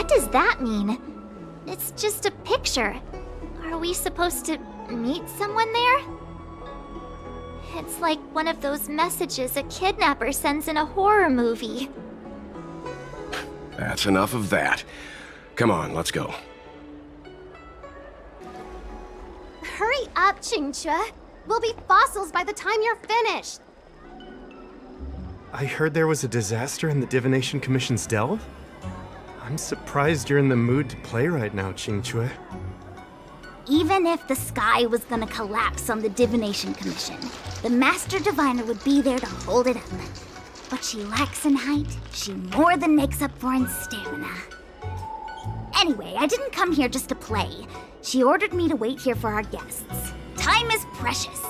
What does that mean? It's just a picture. Are we supposed to meet someone there? It's like one of those messages a kidnapper sends in a horror movie. That's enough of that. Come on, let's go. Hurry up, Xianzhou. We'll be fossils by the time you're finished. I heard there was a disaster in the Divination Commission's delve? I'm surprised you're in the mood to play right now, Xianzhou. Even if the sky was gonna collapse on the Divination Commission, the Master Diviner would be there to hold it up. What she lacks in height, she more than makes up for in stamina. Anyway, I didn't come here just to play. She ordered me to wait here for our guests. Time is precious.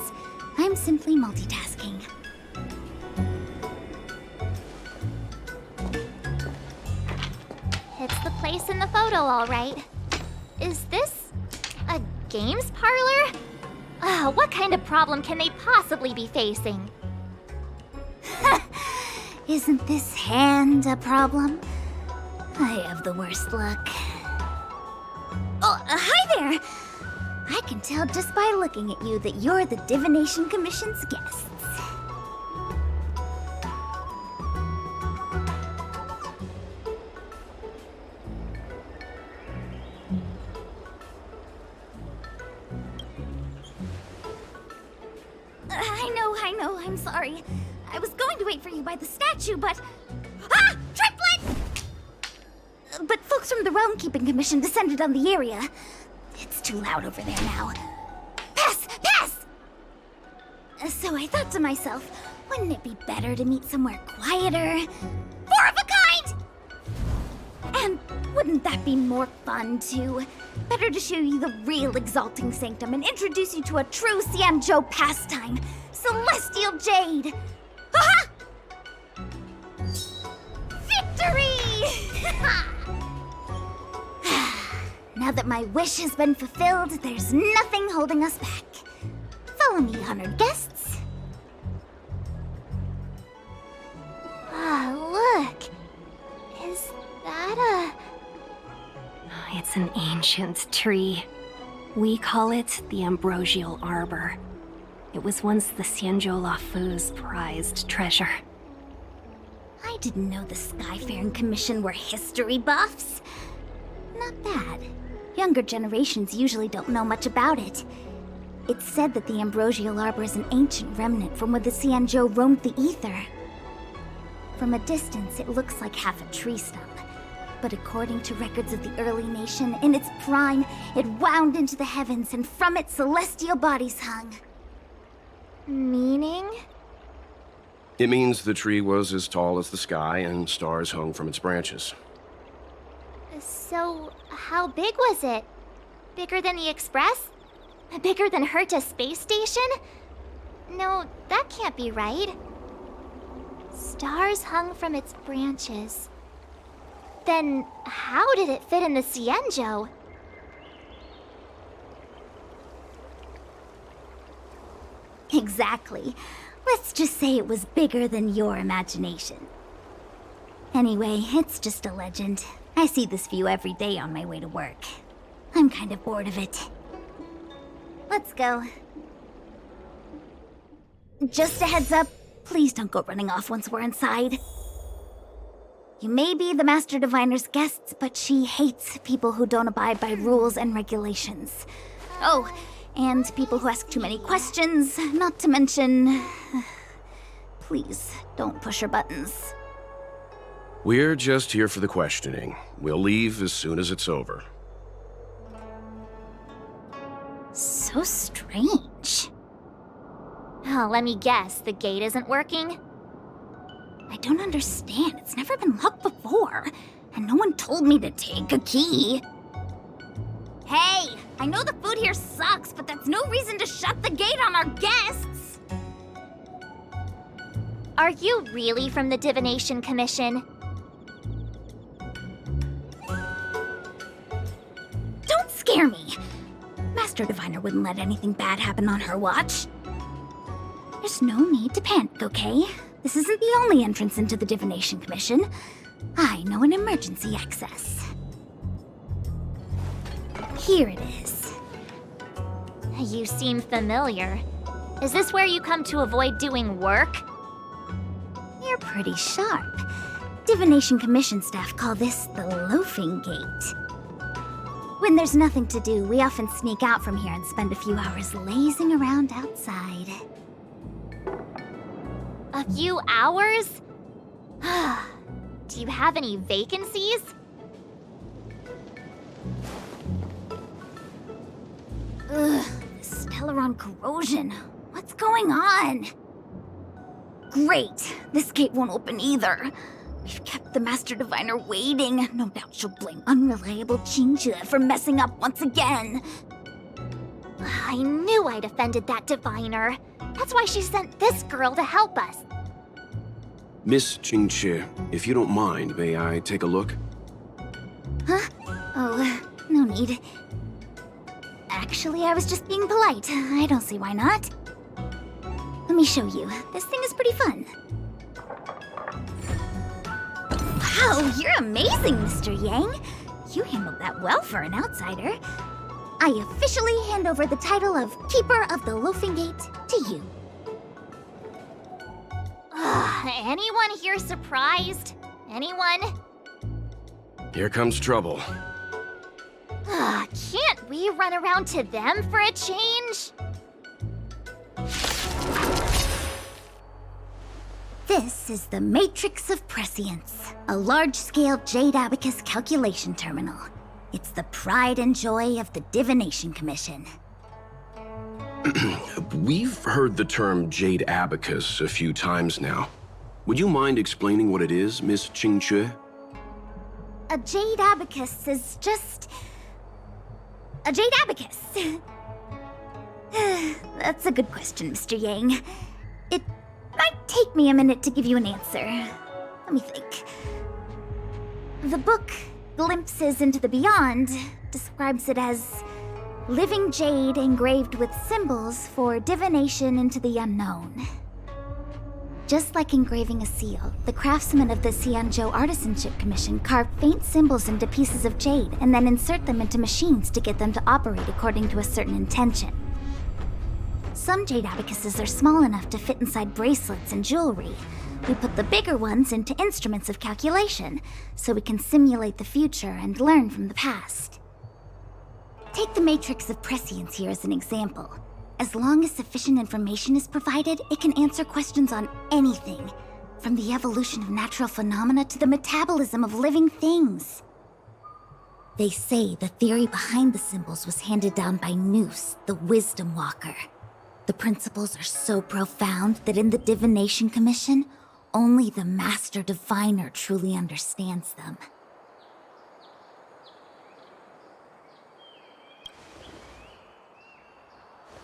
I'm simply multitasking. It's the place in the photo, all right. Is this a games parlor? What kind of problem can they possibly be facing? Isn't this hand a problem? I have the worst luck. Oh, hi there! I can tell just by looking at you that you're the Divination Commission's guests. I know, I'm sorry. I was going to wait for you by the statue, but... Ah! Triplet! But folks from the Realm Keeping Commission descended on the area. It's too loud over there now. Pass! Pass! So I thought to myself, wouldn't it be better to meet somewhere quieter? Four of a kind! And wouldn't that be more fun, too? Better to show you the real Exalting Sanctum and introduce you to a true Xianzhou pastime, Celestial Jade! Aha! Victory! Now that my wish has been fulfilled, there's nothing holding us back. Follow me, honored guests. Look. Is that It's an ancient tree. We call it the Ambrosial Arbor. It was once the Xianzhou Luofu's prized treasure. I didn't know the Skyfaring Commission were history buffs. Not bad. Younger generations usually don't know much about it. It's said that the Ambrosial Arbor is an ancient remnant from when the Xianzhou roamed the ether. From a distance, it looks like half a tree stump. But according to records of the early nation, in its prime, it wound into the heavens and from it celestial bodies hung. meaning? It means the tree was as tall as the sky and stars hung from its branches. So, how big was it? Bigger than the Express? Bigger than Herta Space Station? No, that can't be right. Stars hung from its branches. Then, how did it fit in the Xianzhou? Exactly. Let's just say it was bigger than your imagination. Anyway, it's just a legend. I see this view every day on my way to work. I'm kind of bored of it. Let's go. Just a heads up, please don't go running off once we're inside. You may be the Master Diviner's guests, but she hates people who don't abide by rules and regulations. Oh, and people who ask too many questions, not to mention... Please, don't push her buttons. We're just here for the questioning. We'll leave as soon as it's over. So strange. Oh, let me guess, the gate isn't working? I don't understand. It's never been locked before. And no one told me to take a key. Hey, I know the food here sucks, but that's no reason to shut the gate on our guests. Are you really from the Divination Commission? Don't scare me. Master Diviner wouldn't let anything bad happen on her watch. There's no need to panic, okay? This isn't the only entrance into the Divination Commission. I know an emergency access. Here it is. You seem familiar. Is this where you come to avoid doing work? You're pretty sharp. Divination Commission staff call this the loafing gate. When there's nothing to do, we often sneak out from here and spend a few hours lazing around outside. A few hours? Do you have any vacancies? Ugh, this Stellaron corrosion. What's going on? Great, this gate won't open either. We've kept the Master Diviner waiting. No doubt she'll blame unreliable Xianzhou for messing up once again. I knew I'd offended that diviner. That's why she sent this girl to help us. Miss Qingqi, if you don't mind, may I take a look? Huh? Oh, no need. Actually, I was just being polite. I don't see why not. Let me show you. This thing is pretty fun. Wow, you're amazing, Mr. Yang. You handled that well for an outsider. I officially hand over the title of Keeper of the Loafing Gate to you. Anyone here surprised? Anyone? Here comes trouble. Can't we run around to them for a change? This is the Matrix of Prescience, a large-scale Jade Abacus calculation terminal. It's the pride and joy of the Divination Commission. We've heard the term Jade Abacus a few times now. Would you mind explaining what it is, Miss Qingqi? A Jade Abacus is just... a Jade Abacus. That's a good question, Mr. Yang. It might take me a minute to give you an answer. Let me think. The book, Glimpses into the Beyond, describes it as living jade engraved with symbols for divination into the unknown. Just like engraving a seal, the craftsmen of the Xianzhou Artisanship Commission carve faint symbols into pieces of jade and then insert them into machines to get them to operate according to a certain intention. Some jade abacuses are small enough to fit inside bracelets and jewelry. We put the bigger ones into instruments of calculation, so we can simulate the future and learn from the past. Take the Matrix of Prescience here as an example. As long as sufficient information is provided, it can answer questions on anything, from the evolution of natural phenomena to the metabolism of living things. They say the theory behind the symbols was handed down by Noose, the Wisdom Walker. The principles are so profound that in the Divination Commission, only the Master Diviner truly understands them.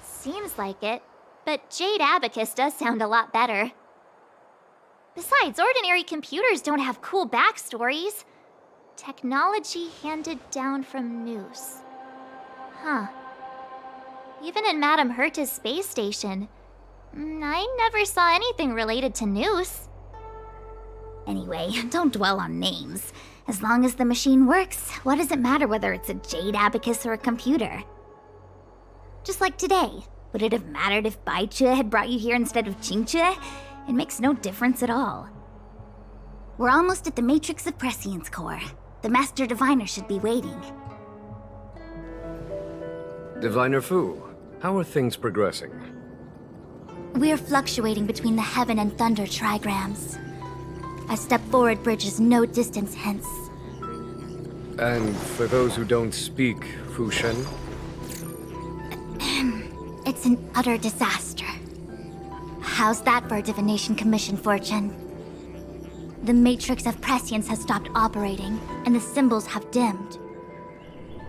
Seems like it, but Jade Abacus does sound a lot better. Besides, ordinary computers don't have cool backstories. Technology handed down from Noose. Huh. Even in Madame Herta's space station, I never saw anything related to Noose. Anyway, don't dwell on names. As long as the machine works, what does it matter whether it's a Jade Abacus or a computer? Just like today, would it have mattered if Baichue had brought you here instead of Qingqi? It makes no difference at all. We're almost at the Matrix of Prescience core. The Master Diviner should be waiting. Diviner Fu, how are things progressing? We're fluctuating between the Heaven and Thunder trigrams. A step forward bridges no distance hence. And for those who don't speak Fu Shen? It's an utter disaster. How's that for a Divination Commission fortune? The Matrix of Prescience has stopped operating, and the symbols have dimmed.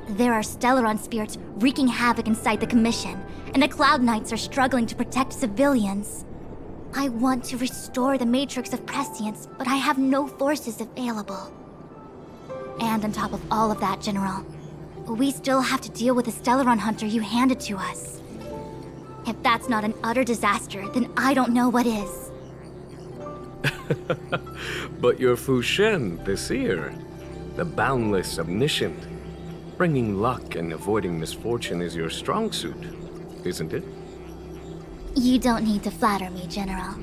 There are Stellaron spirits wreaking havoc inside the Commission, and the Cloud Knights are struggling to protect civilians. I want to restore the Matrix of Prescience, but I have no forces available. And on top of all of that, General, we still have to deal with the Stellaron hunter you handed to us. If that's not an utter disaster, then I don't know what is. But you're Fu Shen, the seer, the boundless omniscient. Bringing luck and avoiding misfortune is your strong suit, isn't it? You don't need to flatter me, General.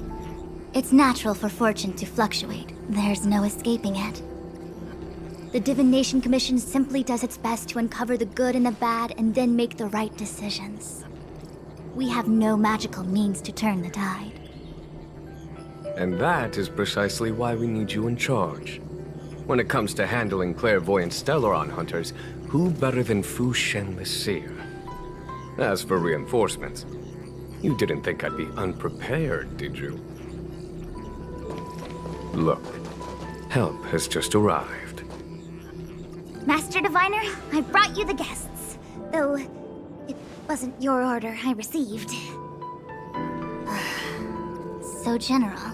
It's natural for fortune to fluctuate. There's no escaping it. The Divination Commission simply does its best to uncover the good and the bad and then make the right decisions. We have no magical means to turn the tide. And that is precisely why we need you in charge. When it comes to handling clairvoyant Stellaron hunters, who better than Fu Shen the Seer? As for reinforcements, you didn't think I'd be unprepared, did you? Look, help has just arrived. Master Diviner, I brought you the guests. Though, it wasn't your order I received. So, General,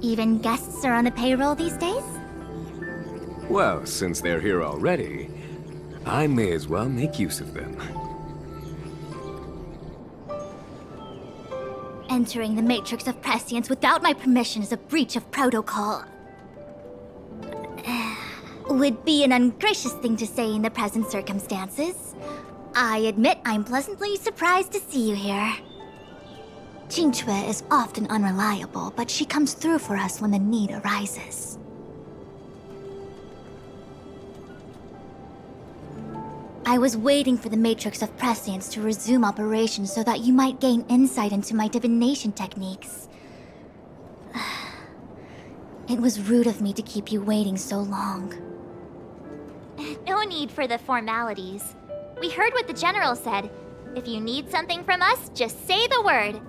even guests are on the payroll these days? Well, since they're here already, I may as well make use of them. Entering the Matrix of Prescience without my permission is a breach of protocol. Would be an ungracious thing to say in the present circumstances. I admit I'm pleasantly surprised to see you here. Qingque is often unreliable, but she comes through for us when the need arises. I was waiting for the Matrix of Prescience to resume operations so that you might gain insight into my divination techniques. It was rude of me to keep you waiting so long. No need for the formalities. We heard what the General said. If you need something from us, just say the word.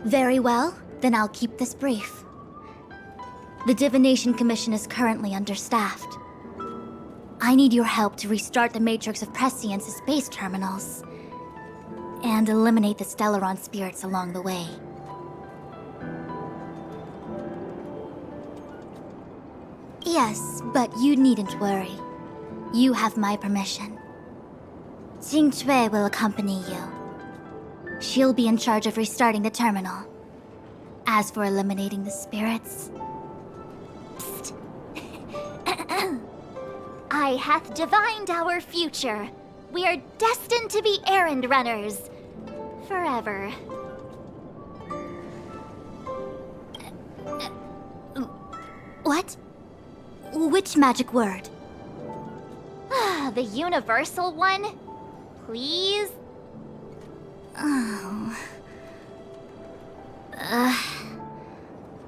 Very well, then I'll keep this brief. The Divination Commission is currently understaffed. I need your help to restart the Matrix of Prescience's base terminals and eliminate the Stellaron spirits along the way. Yes, but you needn't worry. You have my permission. Qingque will accompany you. She'll be in charge of restarting the terminal. As for eliminating the spirits... Psst. I hath divined our future. We are destined to be errand runners. Forever. What? Which magic word? The universal one? Please? Oh.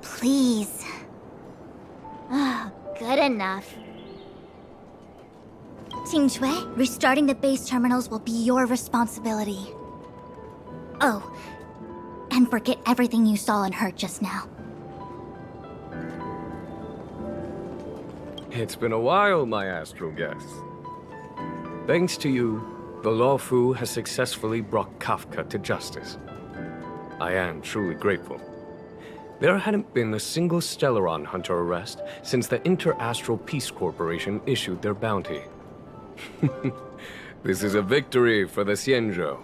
Please. Good enough. Qingque, restarting the base terminals will be your responsibility. Oh, and forget everything you saw and heard just now. It's been a while, my astral guests. Thanks to you, the Luofu has successfully brought Kafka to justice. I am truly grateful. There hadn't been a single Stellaron hunter arrest since the Inter-Astral Peace Corporation issued their bounty. This is a victory for the Xianzhou.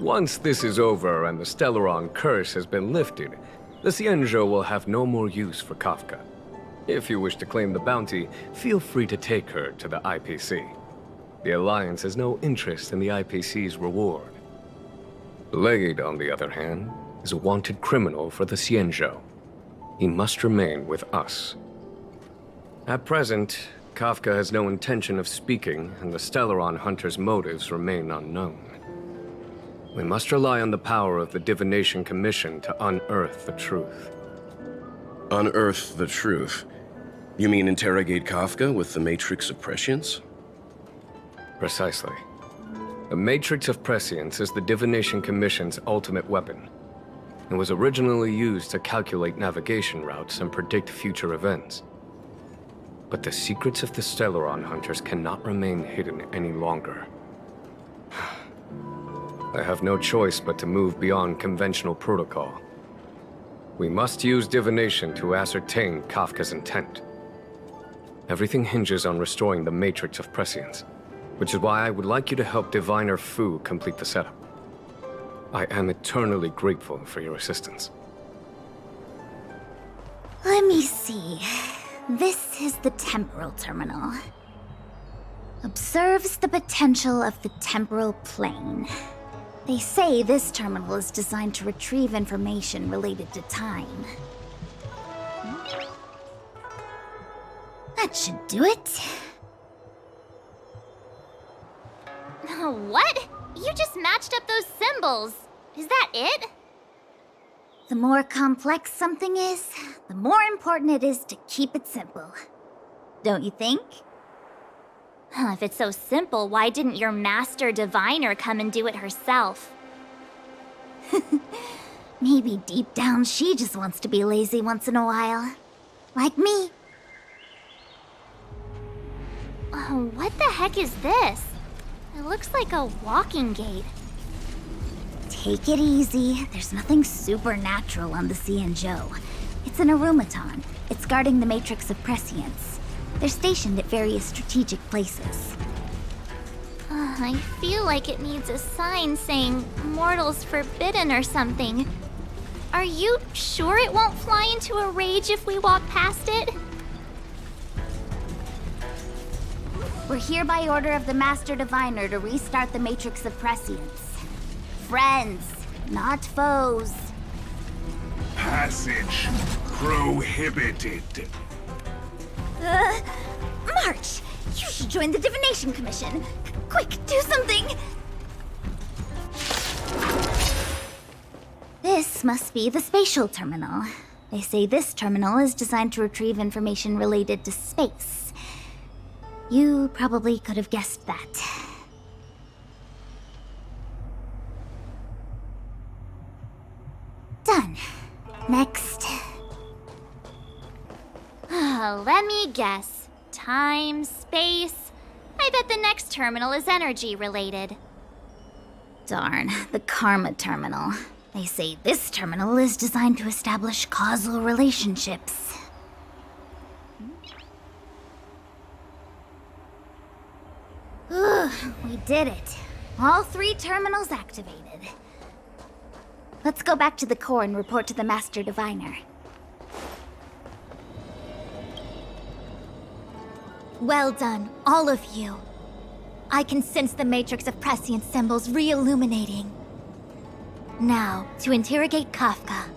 Once this is over and the Stellaron curse has been lifted, the Xianzhou will have no more use for Kafka. If you wish to claim the bounty, feel free to take her to the IPC. The Alliance has no interest in the IPC's reward. Blade, on the other hand, is a wanted criminal for the Xianzhou. He must remain with us. At present, Kafka has no intention of speaking, and the Stellaron hunter's motives remain unknown. We must rely on the power of the Divination Commission to unearth the truth. Unearth the truth? You mean interrogate Kafka with the Matrix of Prescience? Precisely. The Matrix of Prescience is the Divination Commission's ultimate weapon. It was originally used to calculate navigation routes and predict future events. But the secrets of the Stellaron hunters cannot remain hidden any longer. I have no choice but to move beyond conventional protocol. We must use divination to ascertain Kafka's intent. Everything hinges on restoring the Matrix of Prescience, which is why I would like you to help Diviner Fu complete the setup. I am eternally grateful for your assistance. Let me see. This is the temporal terminal. Observes the potential of the temporal plane. They say this terminal is designed to retrieve information related to time. That should do it. What? You just matched up those symbols. Is that it? The more complex something is, the more important it is to keep it simple. Don't you think? If it's so simple, why didn't your master diviner come and do it herself? Maybe deep down she just wants to be lazy once in a while. Like me. What the heck is this? It looks like a walking gate. Take it easy. There's nothing supernatural on the Xianzhou. It's an automaton. It's guarding the matrix of prescience. They're stationed at various strategic places. I feel like it needs a sign saying mortals forbidden or something. Are you sure it won't fly into a rage if we walk past it? We're here by order of the Master Diviner to restart the Matrix of Prescience. Friends, not foes. Passage prohibited. March! You should join the Divination Commission. Quick, do something! This must be the spatial terminal. They say this terminal is designed to retrieve information related to space. You probably could have guessed that. Done. Next. Let me guess. Time, space. I bet the next terminal is energy related. Darn, the Karma Terminal. They say this terminal is designed to establish causal relationships. We did it. All 3 terminals activated. Let's go back to the core and report to the Master Diviner. Well done, all of you. I can sense the matrix of prescience symbols re-illuminating. Now, to interrogate Kafka.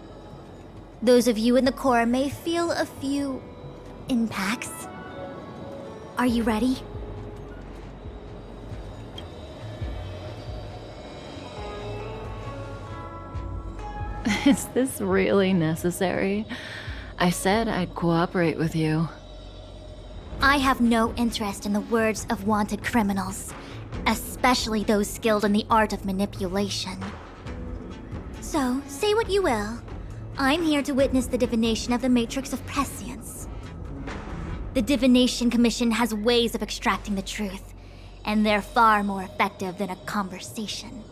Those of you in the core may feel a few impacts. Are you ready? Is this really necessary? I said I'd cooperate with you. I have no interest in the words of wanted criminals, especially those skilled in the art of manipulation. So, say what you will. I'm here to witness the divination of the matrix of prescience. The Divination Commission has ways of extracting the truth, and they're far more effective than a conversation.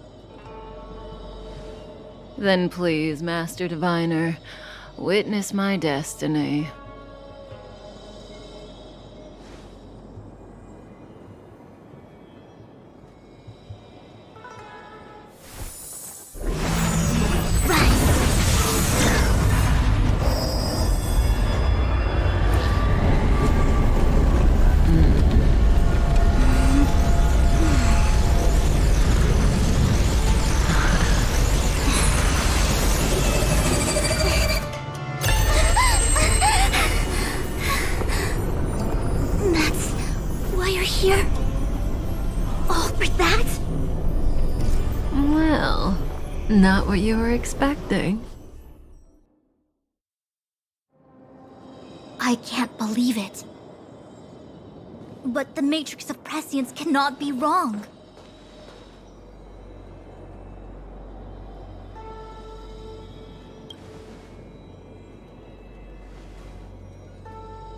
Then please, Master Diviner, witness my destiny. Not what you were expecting. I can't believe it. But the matrix of prescience cannot be wrong.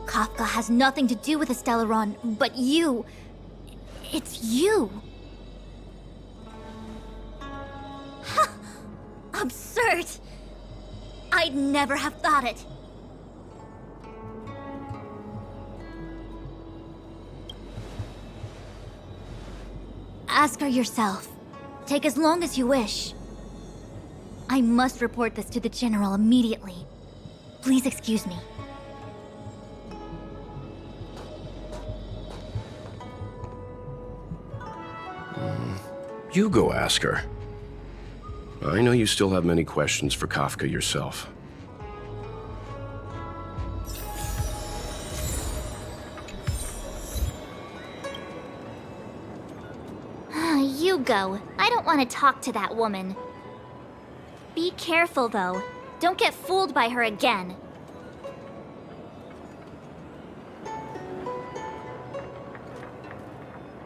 Kafka has nothing to do with the Stellaron, but you. It's you. Absurd! I'd never have thought it. Ask her yourself. Take as long as you wish. I must report this to the General immediately. Please excuse me. You go ask her. I know you still have many questions for Kafka yourself. You go. I don't want to talk to that woman. Be careful, though. Don't get fooled by her again.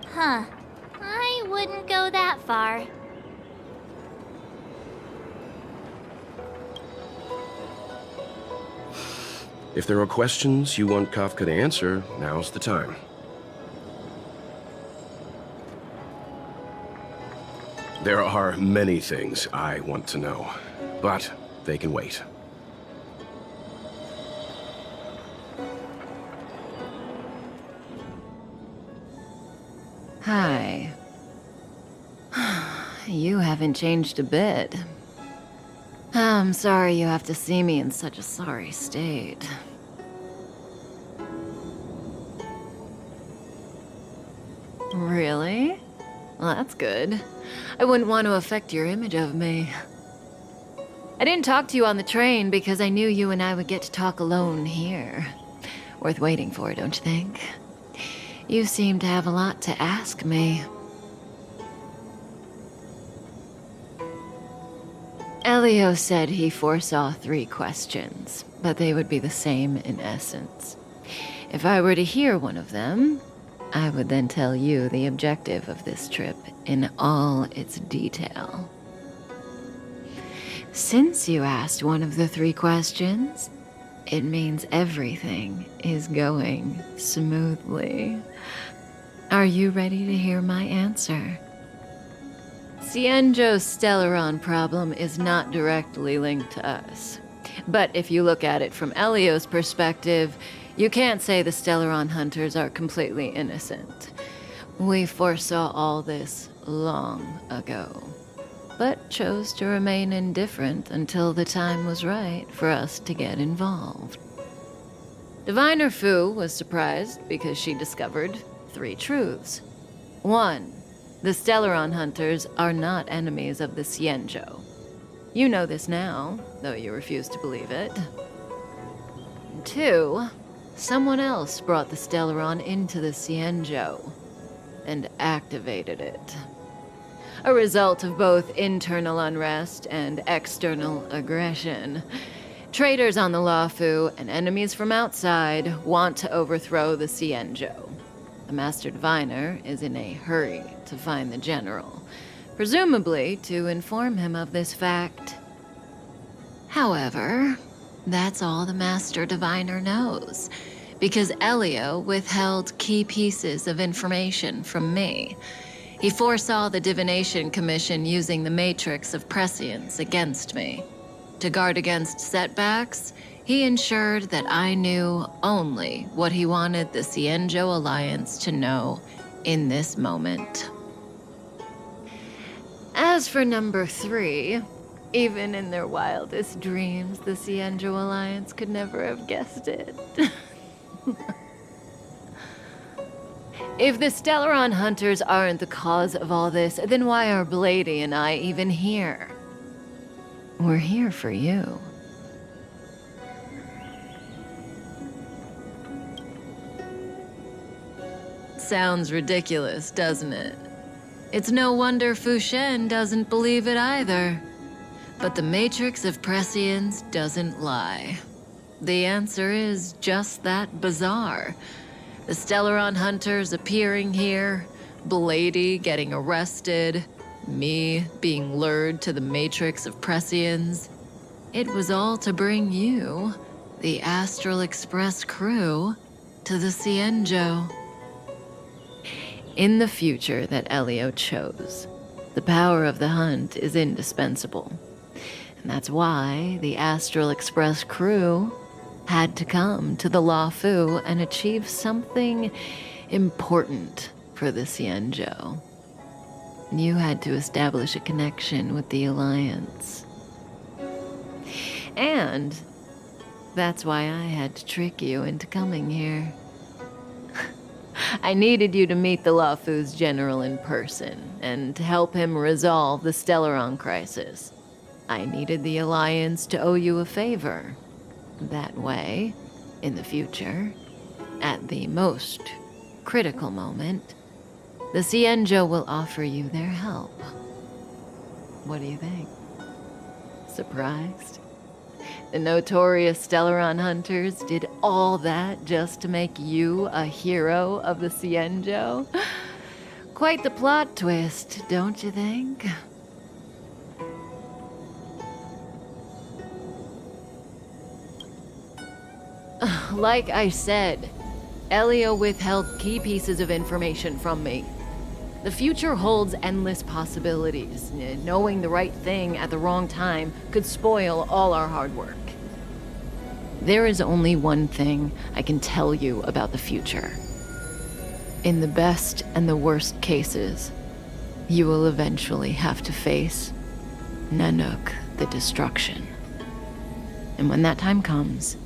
Huh. I wouldn't go that far. If there are questions you want Kafka to answer, now's the time. There are many things I want to know, but they can wait. Hi. You haven't changed a bit. I'm sorry you have to see me in such a sorry state. Really? Well, that's good. I wouldn't want to affect your image of me. I didn't talk to you on the train because I knew you and I would get to talk alone here. Worth waiting for, don't you think? You seem to have a lot to ask me. Elio said he foresaw 3 questions, but they would be the same in essence. If I were to hear one of them, I would then tell you the objective of this trip in all its detail. Since you asked one of the 3 questions, it means everything is going smoothly. Are you ready to hear my answer? Xianzhou's Stellaron problem is not directly linked to us. But if you look at it from Elio's perspective, you can't say the Stellaron hunters are completely innocent. We foresaw all this long ago, but chose to remain indifferent until the time was right for us to get involved. Diviner Fu was surprised because she discovered 3 truths. 1. The Stellaron hunters are not enemies of the Xianzhou. You know this now, though you refuse to believe it. 2. Someone else brought the Stellaron into the Xianzhou and activated it. A result of both internal unrest and external aggression. Traitors on the Luofu and enemies from outside want to overthrow the Xianzhou. The Master Diviner is in a hurry to find the General, presumably to inform him of this fact. However, that's all the Master Diviner knows, because Elio withheld key pieces of information from me. He foresaw the Divination Commission using the Matrix of Prescience against me. To guard against setbacks, he ensured that I knew only what he wanted the Xianzhou Alliance to know in this moment. As for number 3, even in their wildest dreams, the Xianzhou Alliance could never have guessed it. If the Stellaron hunters aren't the cause of all this, then why are Blady and I even here? We're here for you. Sounds ridiculous, doesn't it? It's no wonder Fu Shen doesn't believe it either. But the Matrix of Prescience doesn't lie. The answer is just that bizarre. The Stellaron hunters appearing here, Blady getting arrested, me being lured to the Matrix of Prescience. It was all to bring you, the Astral Express crew, to the Xianzhou. In the future that Elio chose, the power of the hunt is indispensable. And that's why the Astral Express crew had to come to the Luofu and achieve something important for the Xianzhou. You had to establish a connection with the Alliance. And that's why I had to trick you into coming here. I needed you to meet the Luofu's general in person and to help him resolve the Stellaron crisis. I needed the Alliance to owe you a favor. That way, in the future, at the most critical moment, the Xianzhou will offer you their help. What do you think? Surprised? The notorious Stellaron hunters did all that just to make you a hero of the Xianzhou? Quite the plot twist, don't you think? Like I said, Elio withheld key pieces of information from me. The future holds endless possibilities. Knowing the right thing at the wrong time could spoil all our hard work. There is only one thing I can tell you about the future. In the best and the worst cases, you will eventually have to face Nanook the Destruction. And when that time comes,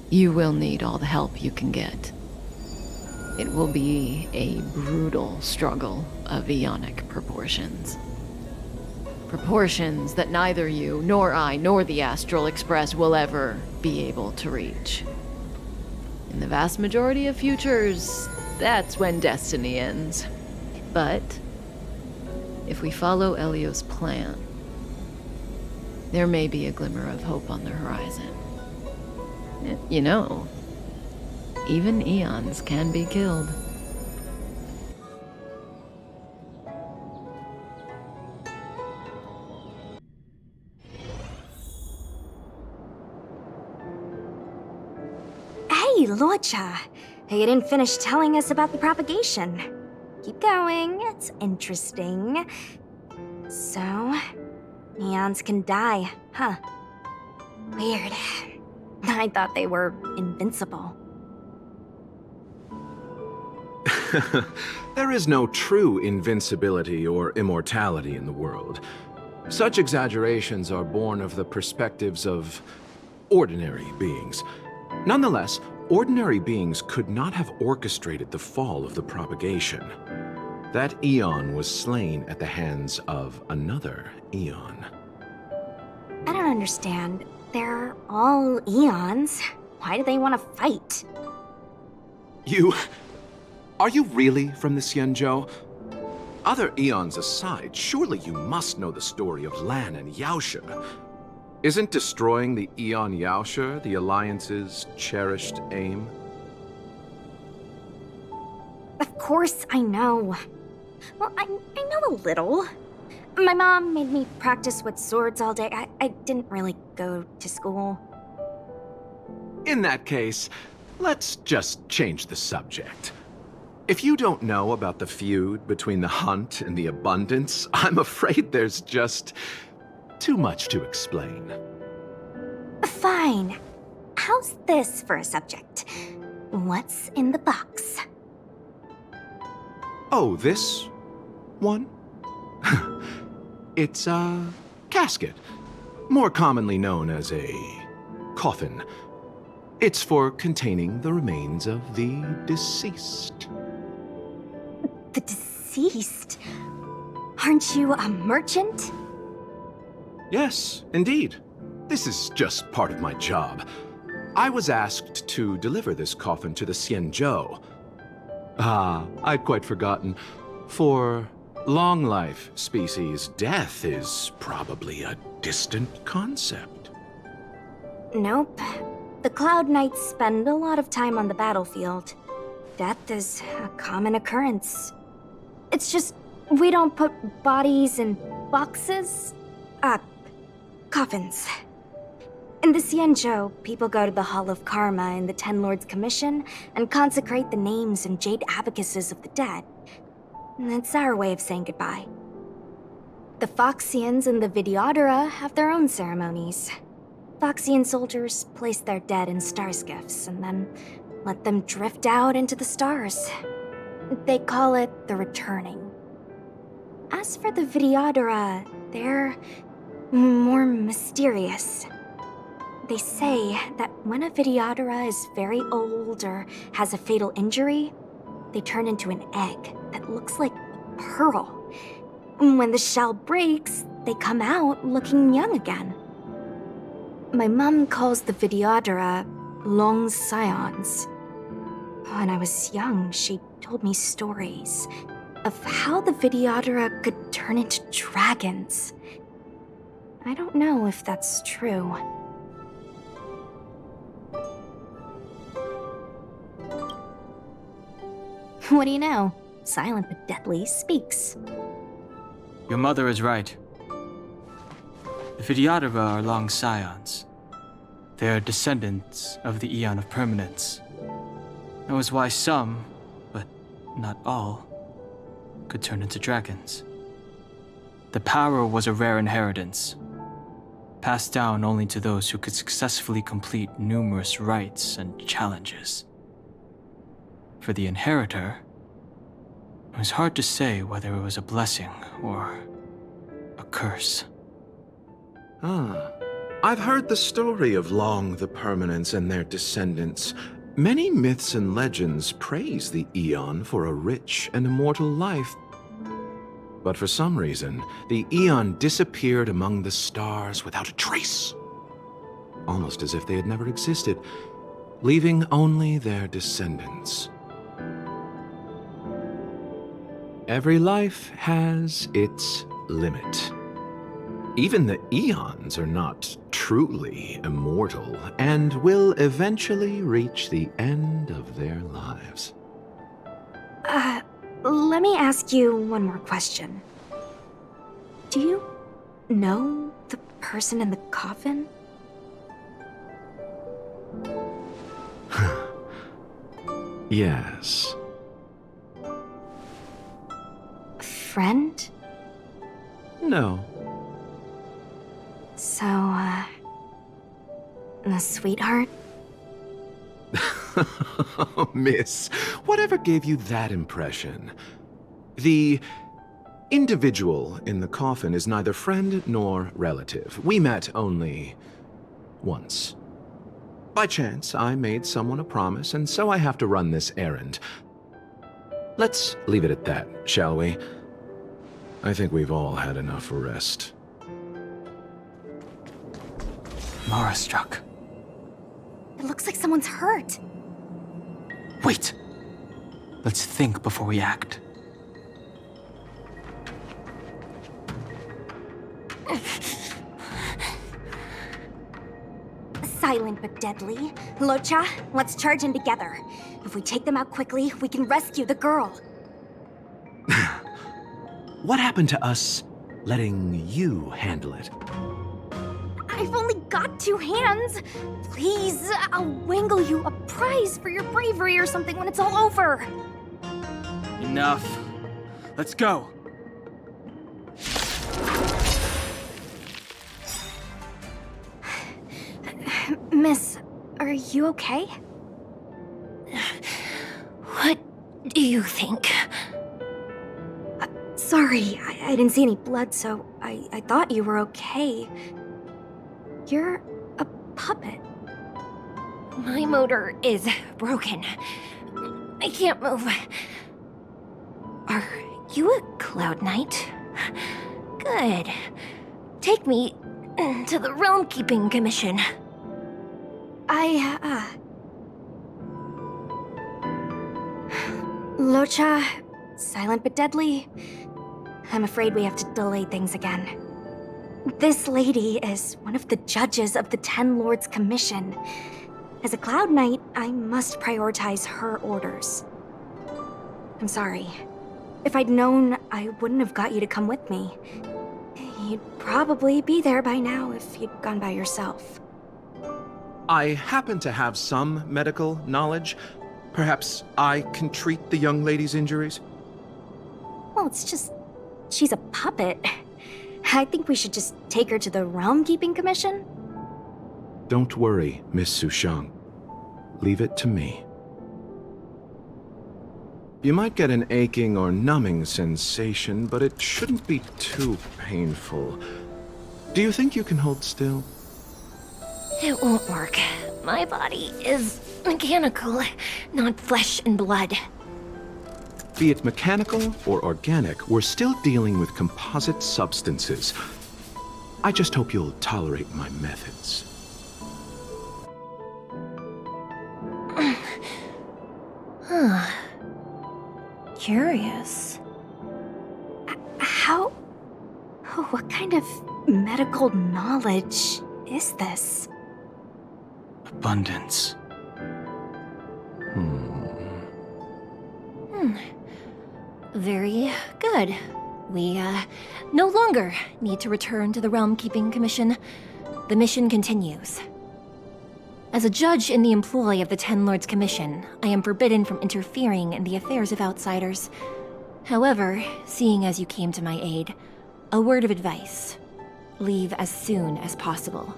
you will need all the help you can get. It will be a brutal struggle of eonic proportions. Proportions that neither you, nor I, nor the Astral Express will ever be able to reach. In the vast majority of futures, that's when destiny ends. But if we follow Elio's plan, there may be a glimmer of hope on the horizon. You know, even eons can be killed. Hey, Luocha! You didn't finish telling us about the propagation. Keep going, it's interesting. So, eons can die, huh? Weird. I thought they were invincible. There is no true invincibility or immortality in the world. Such exaggerations are born of the perspectives of ordinary beings. Nonetheless, ordinary beings could not have orchestrated the fall of the propagation. That eon was slain at the hands of another eon. I don't understand. They're all eons. Why do they want to fight? Are you really from the Xianzhou? Other eons aside, surely you must know the story of Lan and Yaoshe. Isn't destroying the Eon Yaoshe the Alliance's cherished aim? Of course I know. Well, I know a little. My mom made me practice with swords all day. I didn't really go to school. In that case, let's just change the subject. If you don't know about the feud between the Hunt and the Abundance, I'm afraid there's just too much to explain. Fine. How's this for a subject? What's in the box? Oh, this one? It's a casket, more commonly known as a coffin. It's for containing the remains of the deceased. The deceased? Aren't you a merchant? Yes, indeed. This is just part of my job. I was asked to deliver this coffin to the Xianzhou. I'd quite forgotten. For long life species, death is probably a distant concept. Nope. The Cloud Knights spend a lot of time on the battlefield. Death is a common occurrence. It's just, we don't put bodies in boxes. Coffins. In the Xianzhou, people go to the Hall of Karma in the Ten Lords Commission and consecrate the names and jade abacuses of the dead. It's our way of saying goodbye. The Foxians and the Videodora have their own ceremonies. Foxian soldiers place their dead in star skiffs and then let them drift out into the stars. They call it the returning. As for the Videodora, they're more mysterious. They say that when a Videodora is very old or has a fatal injury, they turn into an egg that looks like a pearl. When the shell breaks, they come out looking young again. My mom calls the Videodora long scions. When I was young, she told me stories of how the Videodora could turn into dragons. I don't know if that's true. What do you know? Silent but deadly speaks. Your mother is right. The Videodora are long scions. They are descendants of the Eon of Permanence. That was why some, but not all, could turn into dragons. The power was a rare inheritance, passed down only to those who could successfully complete numerous rites and challenges. For the inheritor, it was hard to say whether it was a blessing or a curse. I've heard the story of Long the Permanence and their descendants. Many myths and legends praise the Eon for a rich and immortal life. But for some reason, the Eon disappeared among the stars without a trace. Almost as if they had never existed, leaving only their descendants. Every life has its limit. Even the Eons are not truly immortal and will eventually reach the end of their lives. Let me ask you one more question. Do you know the person in the coffin? Yes. Friend? No. So, a sweetheart? Miss, whatever gave you that impression? The individual in the coffin is neither friend nor relative. We met only once. By chance, I made someone a promise, and so I have to run this errand. Let's leave it at that, shall we? I think we've all had enough rest. Mara struck. It looks like someone's hurt. Wait! Let's think before we act. Silent but deadly. Locha, let's charge in together. If we take them out quickly, we can rescue the girl. What happened to us letting you handle it? I've only got 2 hands. Please, I'll wangle you a prize for your bravery or something when it's all over. Enough. Let's go. Miss, are you okay? What do you think? Sorry, I didn't see any blood, so I thought you were okay. You're a puppet. My motor is broken. I can't move. Are you a Cloud Knight? Good. Take me to the Realm Keeping Commission. Locha, silent but deadly. I'm afraid we have to delay things again. This lady is one of the judges of the 10 Lords Commission. As a Cloud Knight, I must prioritize her orders. I'm sorry. If I'd known, I wouldn't have got you to come with me. You'd probably be there by now if you'd gone by yourself. I happen to have some medical knowledge. Perhaps I can treat the young lady's injuries? Well, it's just... she's a puppet. I think we should just take her to the Realm Keeping Commission. Don't worry, Miss Sushang. Leave it to me. You might get an aching or numbing sensation, but it shouldn't be too painful. Do you think you can hold still? It won't work. My body is mechanical, not flesh and blood. Be it mechanical or organic, we're still dealing with composite substances. I just hope you'll tolerate my methods. Huh. Curious. How? What kind of medical knowledge is this? Abundance. Very good. We, no longer need to return to the Realm Keeping Commission. The mission continues. As a judge in the employ of the Ten Lords Commission, I am forbidden from interfering in the affairs of outsiders. However, seeing as you came to my aid, a word of advice. Leave as soon as possible.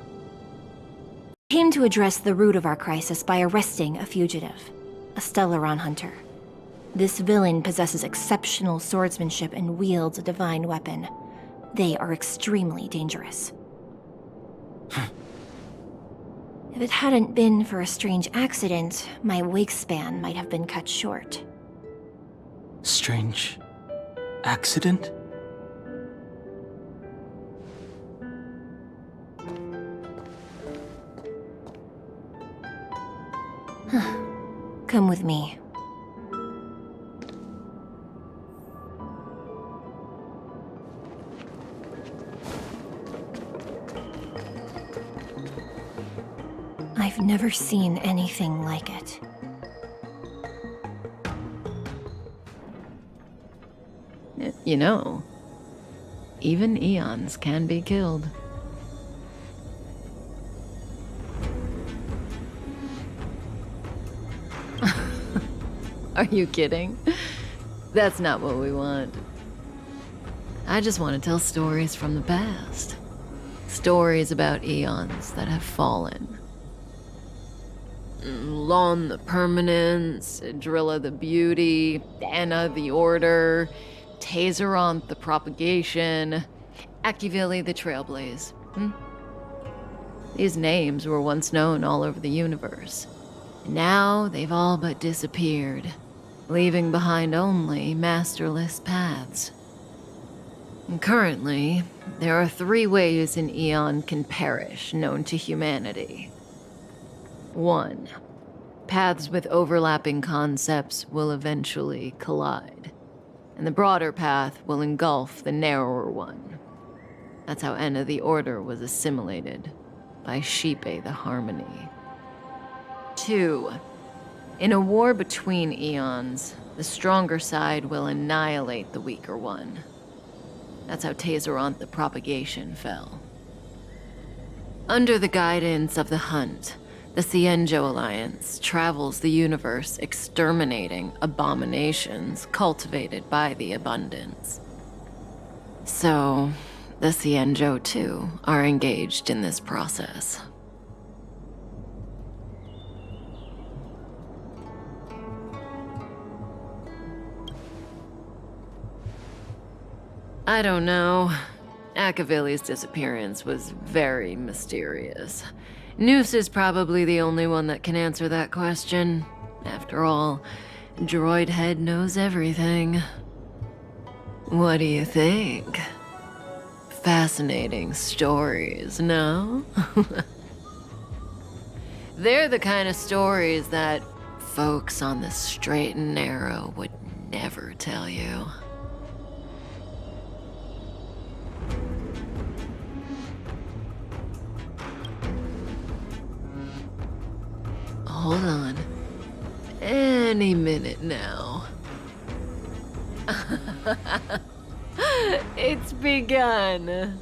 I came to address the root of our crisis by arresting a fugitive, a Stellaron hunter. This villain possesses exceptional swordsmanship and wields a divine weapon. They are extremely dangerous. If it hadn't been for a strange accident, my wakespan might have been cut short. Strange accident? Come with me. I've never seen anything like it. You know, even eons can be killed. Are you kidding? That's not what we want. I just want to tell stories from the past. Stories about eons that have fallen. Lon the Permanence, Drilla the Beauty, Anna the Order, Tazeronth the Propagation, Akivili the Trailblaze. These names were once known all over the universe. Now they've all but disappeared, leaving behind only masterless paths. And currently, there are 3 ways an eon can perish known to humanity. 1. Paths with overlapping concepts will eventually collide, and the broader path will engulf the narrower one. That's how Enna the Order was assimilated, by Xipe the Harmony. 2. In a war between eons, the stronger side will annihilate the weaker one. That's how Tazeronth the Propagation fell. Under the guidance of the Hunt, the Xianzhou Alliance travels the universe exterminating abominations cultivated by the Abundance. So, the Xianzhou too are engaged in this process. I don't know. Akavili's disappearance was very mysterious. Noose is probably the only one that can answer that question. After all, Droid Head knows everything. What do you think? Fascinating stories, no? They're the kind of stories that folks on the straight and narrow would never tell you. Hold on. Any minute now. It's begun.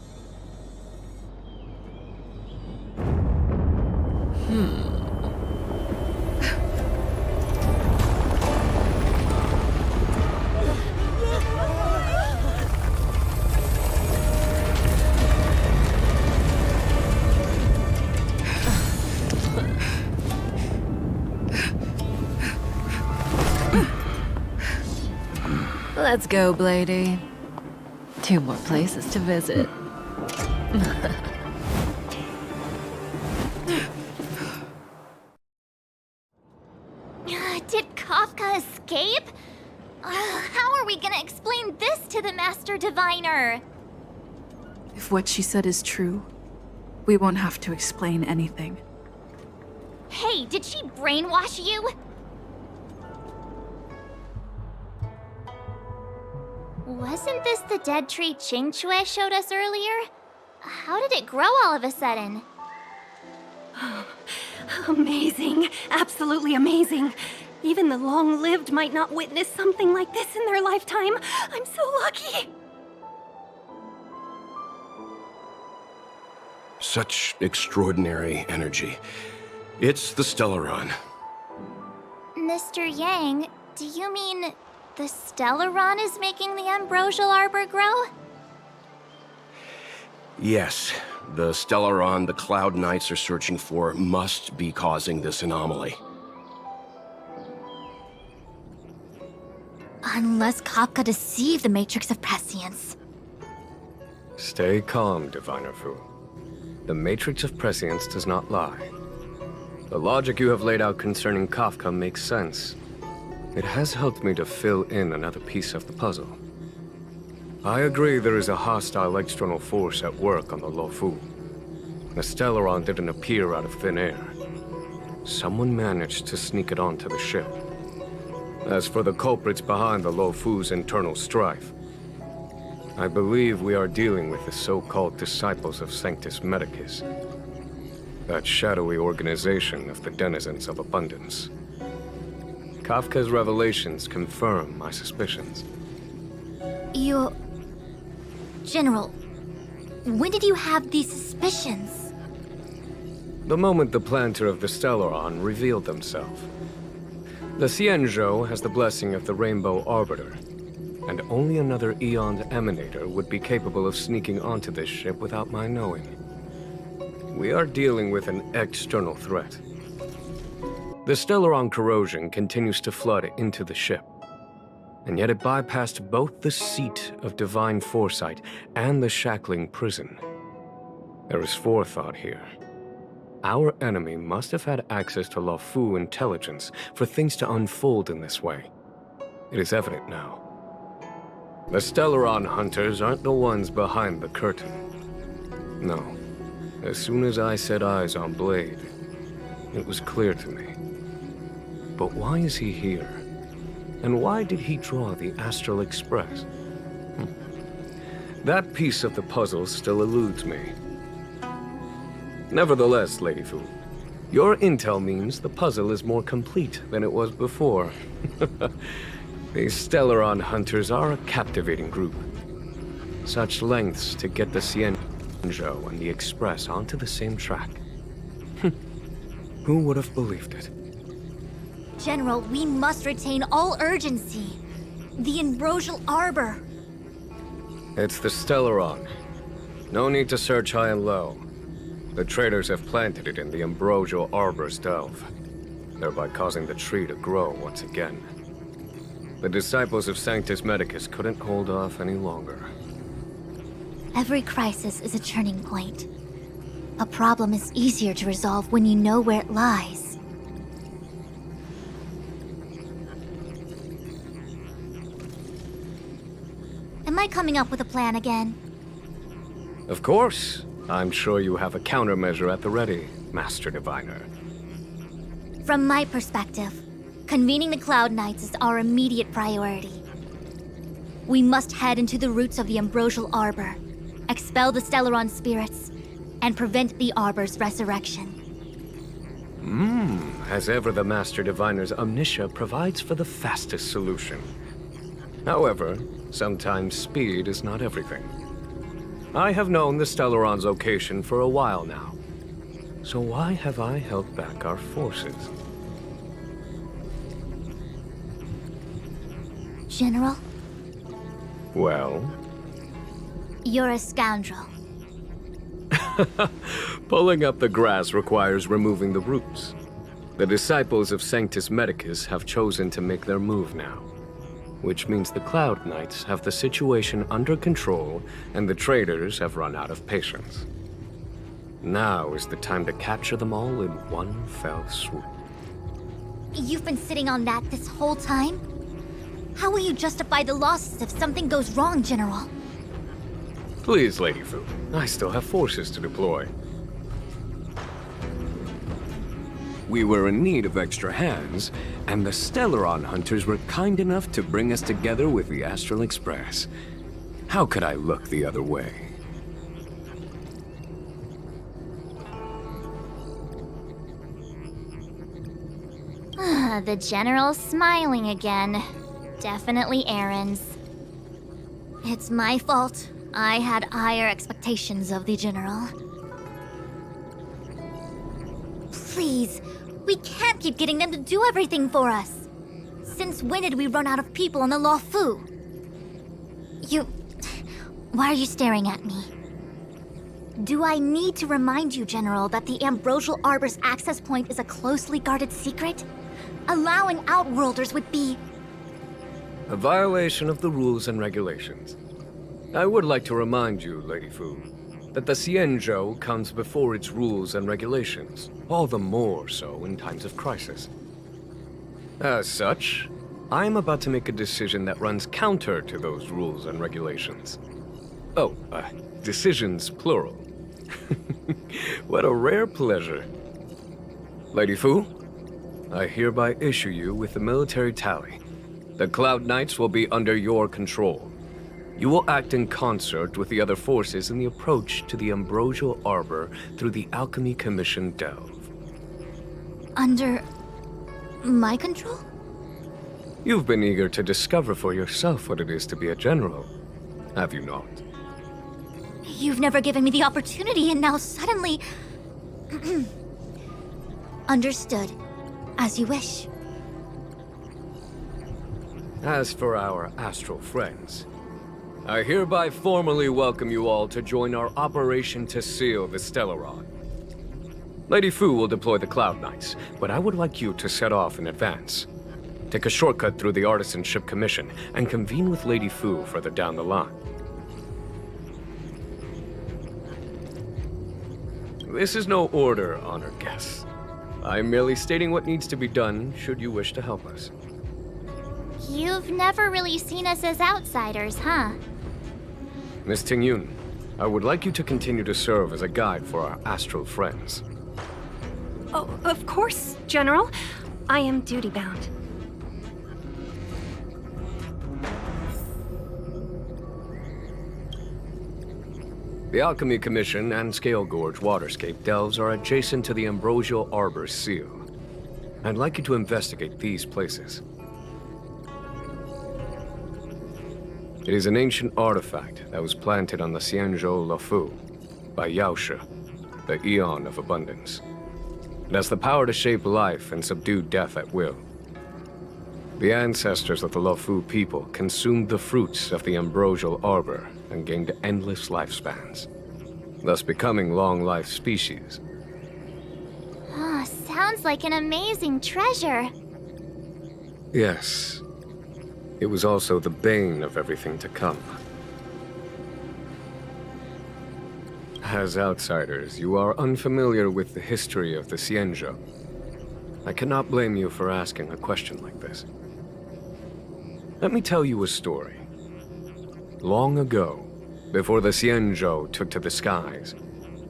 Let's go, Blady. 2 more places to visit. Did Kafka escape? How are we gonna explain this to the Master Diviner? If what she said is true, we won't have to explain anything. Hey, did she brainwash you? Wasn't this the dead tree Qingque showed us earlier? How did it grow all of a sudden? Amazing. Absolutely amazing. Even the long-lived might not witness something like this in their lifetime. I'm so lucky. Such extraordinary energy. It's the Stellaron. Mr. Yang, do you mean the Stellaron is making the ambrosial arbor grow? Yes, the Stellaron the Cloud Knights are searching for must be causing this anomaly. Unless Kafka deceived the Matrix of Prescience. Stay calm, Diviner Fu. The Matrix of Prescience does not lie. The logic you have laid out concerning Kafka makes sense. It has helped me to fill in another piece of the puzzle. I agree there is a hostile external force at work on the Luofu. The Stellaron didn't appear out of thin air. Someone managed to sneak it onto the ship. As for the culprits behind the Luofu's internal strife, I believe we are dealing with the so-called Disciples of Sanctus Medicus. That shadowy organization of the denizens of abundance. Kafka's revelations confirm my suspicions. General, when did you have these suspicions? The moment the planter of the Stellaron revealed themselves. The Xianzhou has the blessing of the Rainbow Arbiter, and only another Eon's Emanator would be capable of sneaking onto this ship without my knowing. We are dealing with an external threat. The Stellaron corrosion continues to flood into the ship, and yet it bypassed both the seat of divine foresight and the shackling prison. There is forethought here. Our enemy must have had access to Luofu intelligence for things to unfold in this way. It is evident now. The Stellaron hunters aren't the ones behind the curtain. No. As soon as I set eyes on Blade, it was clear to me. But why is he here? And why did he draw the Astral Express? That piece of the puzzle still eludes me. Nevertheless, Lady Fu, your intel means the puzzle is more complete than it was before. These Stellaron hunters are a captivating group. Such lengths to get the Xianzhou and the Express onto the same track. Who would have believed it? General, we must retain all urgency. The ambrosial arbor. It's the Stellaron. No need to search high and low. The traders have planted it in the ambrosial arbor's delve, thereby causing the tree to grow once again. The Disciples of Sanctus Medicus couldn't hold off any longer. Every crisis is a turning point. A problem is easier to resolve when you know where it lies. Am I coming up with a plan again? Of course. I'm sure you have a countermeasure at the ready, Master Diviner. From my perspective, convening the Cloud Knights is our immediate priority. We must head into the roots of the ambrosial arbor, expel the Stellaron spirits, and prevent the arbor's resurrection. As ever, the Master Diviner's omniscia provides for the fastest solution. However, sometimes speed is not everything. I have known the Stellaron's location for a while now. So why have I held back our forces? General? Well? You're a scoundrel. Pulling up the grass requires removing the roots. The Disciples of Sanctus Medicus have chosen to make their move now, which means the Cloud Knights have the situation under control and the traders have run out of patience. Now is the time to capture them all in one fell swoop. You've been sitting on that this whole time? How will you justify the losses if something goes wrong, General? Please, Lady Fu. I still have forces to deploy. We were in need of extra hands, and the Stellaron hunters were kind enough to bring us together with the Astral Express. How could I look the other way? The General's smiling again. Definitely Aaron's. It's my fault. I had higher expectations of the General. Please, we can't keep getting them to do everything for us. Since when did we run out of people on the Luofu? Why are you staring at me? Do I need to remind you, General, that the Ambrosial Arbor's access point is a closely guarded secret? Allowing Outworlders would be... A violation of the rules and regulations. I would like to remind you, Lady Fu, that the Xianzhou comes before its rules and regulations, all the more so in times of crisis. As such, I am about to make a decision that runs counter to those rules and regulations. Oh, decisions plural. What a rare pleasure. Lady Fu, I hereby issue you with the military tally. The Cloud Knights will be under your control. You will act in concert with the other forces in the approach to the Ambrosial Arbor through the Alchemy Commission Delve. Under... my control? You've been eager to discover for yourself what it is to be a general, have you not? You've never given me the opportunity, and now suddenly... Understood. As you wish. As for our astral friends, I hereby formally welcome you all to join our operation to seal the Stellaron. Lady Fu will deploy the Cloud Knights, but I would like you to set off in advance. Take a shortcut through the Artisanship Commission and convene with Lady Fu further down the line. This is no order, honored guests. I'm merely stating what needs to be done should you wish to help us. You've never really seen us as outsiders, huh? Miss Tingyun, I would like you to continue to serve as a guide for our astral friends. Oh, of course, General. I am duty-bound. The Alchemy Commission and Scale Gorge Waterscape delves are adjacent to the Ambrosial Arbor seal. I'd like you to investigate these places. It is an ancient artifact that was planted on the Xianzhou Luofu by Yaoshe, the Eon of Abundance. It has the power to shape life and subdue death at will. The ancestors of the Luofu people consumed the fruits of the Ambrosial Arbor and gained endless lifespans, thus becoming long-life species. Oh, sounds like an amazing treasure. Yes. It was also the bane of everything to come. As outsiders, you are unfamiliar with the history of the Xianzhou. I cannot blame you for asking a question like this. Let me tell you a story. Long ago, before the Xianzhou took to the skies,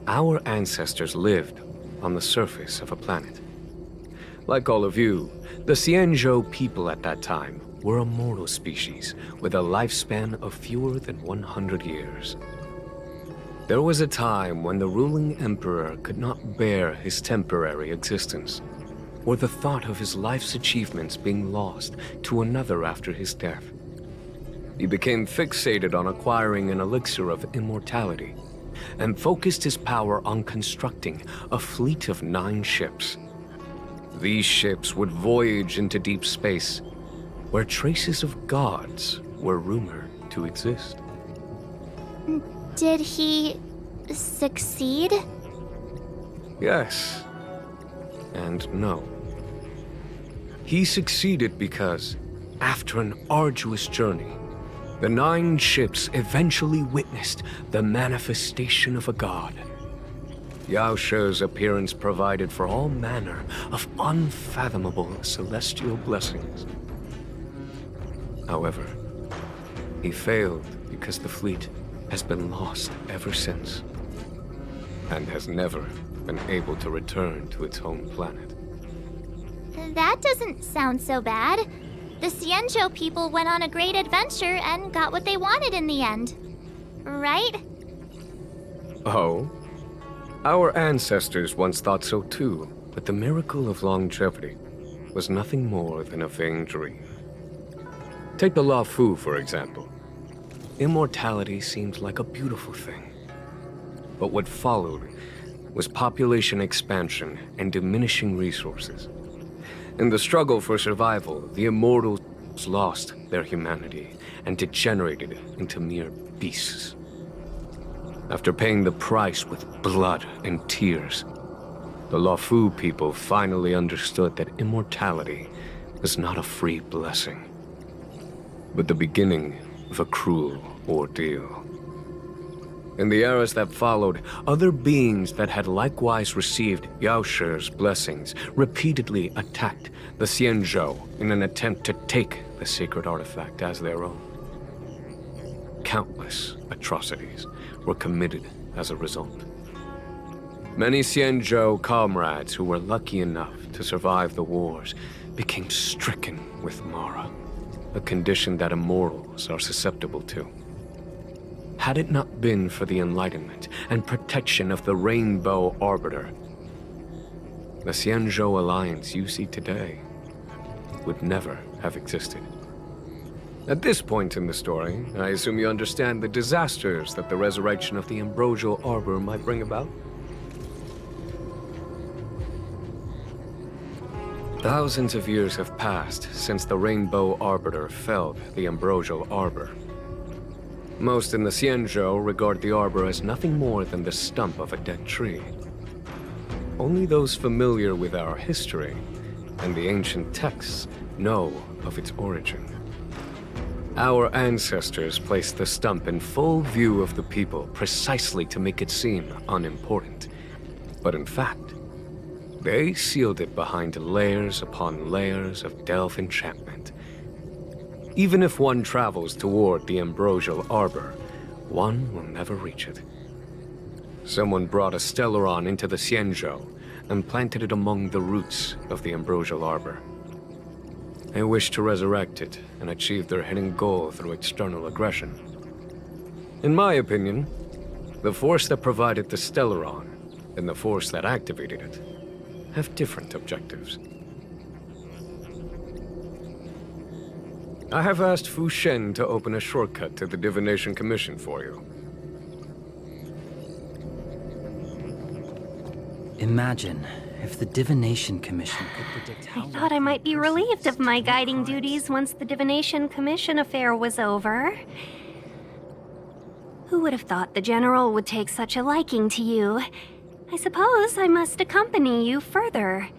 our ancestors lived on the surface of a planet. Like all of you, the Xianzhou people at that time were a mortal species with a lifespan of fewer than 100 years. There was a time when the ruling emperor could not bear his temporary existence, or the thought of his life's achievements being lost to another after his death. He became fixated on acquiring an elixir of immortality, and focused his power on constructing a fleet of 9 ships. These ships would voyage into deep space, where traces of gods were rumored to exist. Did he succeed? Yes, and no. He succeeded because, after an arduous journey, the 9 ships eventually witnessed the manifestation of a god. Yaoshe's appearance provided for all manner of unfathomable celestial blessings. However, he failed because the fleet has been lost ever since, and has never been able to return to its home planet. That doesn't sound so bad. The Xianzhou people went on a great adventure and got what they wanted in the end. Right? Oh? Our ancestors once thought so too, but the miracle of longevity was nothing more than a vain dream. Take the Luofu, for example. Immortality seemed like a beautiful thing. But what followed was population expansion and diminishing resources. In the struggle for survival, the immortals lost their humanity and degenerated into mere beasts. After paying the price with blood and tears, the Luofu people finally understood that immortality is not a free blessing, but the beginning of a cruel ordeal. In the eras that followed, other beings that had likewise received Yao Shi's blessings repeatedly attacked the Xianzhou in an attempt to take the sacred artifact as their own. Countless atrocities were committed as a result. Many Xianzhou comrades who were lucky enough to survive the wars became stricken with Mara, a condition that immortals are susceptible to. Had it not been for the enlightenment and protection of the Rainbow Arbiter, the Xianzhou Alliance you see today would never have existed. At this point in the story, I assume you understand the disasters that the resurrection of the Ambrosial Arbor might bring about? Thousands of years have passed since the Rainbow Arbiter felled the Ambrosial Arbor. Most in the Xianzhou regard the arbor as nothing more than the stump of a dead tree. Only those familiar with our history and the ancient texts know of its origin. Our ancestors placed the stump in full view of the people precisely to make it seem unimportant. But in fact, they sealed it behind layers upon layers of delve enchantment. Even if one travels toward the Ambrosial Arbor, one will never reach it. Someone brought a Stellaron into the Xianzhou and planted it among the roots of the Ambrosial Arbor. They wish to resurrect it and achieve their hidden goal through external aggression. In my opinion, the force that provided the Stellaron and the force that activated it have different objectives. I have asked Fu Shen to open a shortcut to the Divination Commission for you. Imagine if the Divination Commission could predict how... I thought I might be relieved of my guiding duties once the Divination Commission affair was over. Who would have thought the General would take such a liking to you? I suppose I must accompany you further.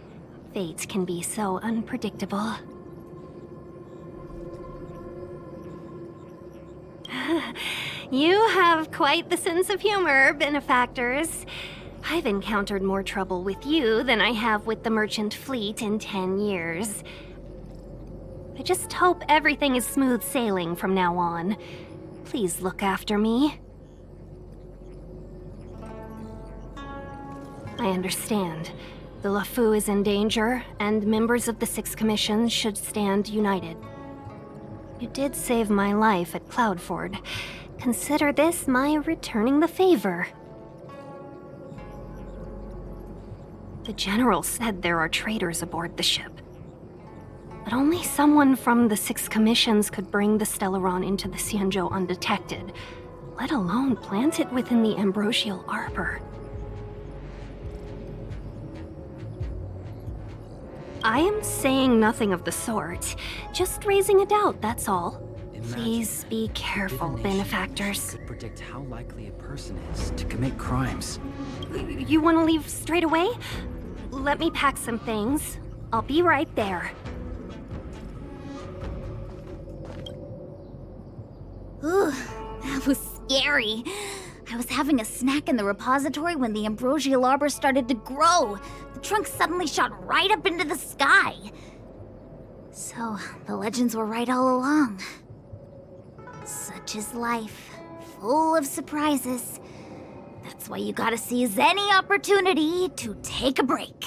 Fate can be so unpredictable. You have quite the sense of humor, benefactors. I've encountered more trouble with you than I have with the merchant fleet in 10 years. I just hope everything is smooth sailing from now on. Please look after me. I understand. The Luofu is in danger, and members of the Six Commissions should stand united. You did save my life at Cloudford. Consider this my returning the favor. The General said there are traitors aboard the ship. But only someone from the Six Commissions could bring the Stellaron into the Xianzhou undetected, let alone plant it within the Ambrosial Arbor. I am saying nothing of the sort, just raising a doubt, that's all. Please be careful, benefactors. Could predict how likely a person is to commit crimes. You want to leave straight away? Let me pack some things. I'll be right there. Ooh, that was scary. I was having a snack in the repository when the Ambrosial Arbor started to grow. The trunk suddenly shot right up into the sky. So So, the legends were right all along. Such is life, full of surprises. That's why you gotta seize any opportunity to take a break.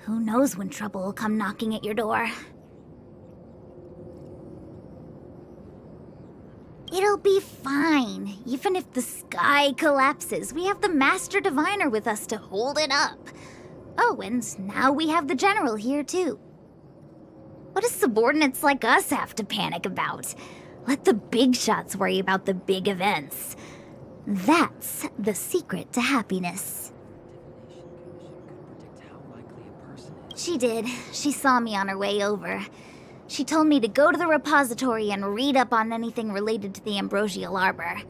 Who knows when trouble will come knocking at your door? It'll be fine. Even if the sky collapses, we have the Master Diviner with us to hold it up. Oh, and now we have the General here, too. What do subordinates like us have to panic about? Let the big shots worry about the big events. That's the secret to happiness. She did. She saw me on her way over. She told me to go to the repository and read up on anything related to the Ambrosial Arbor.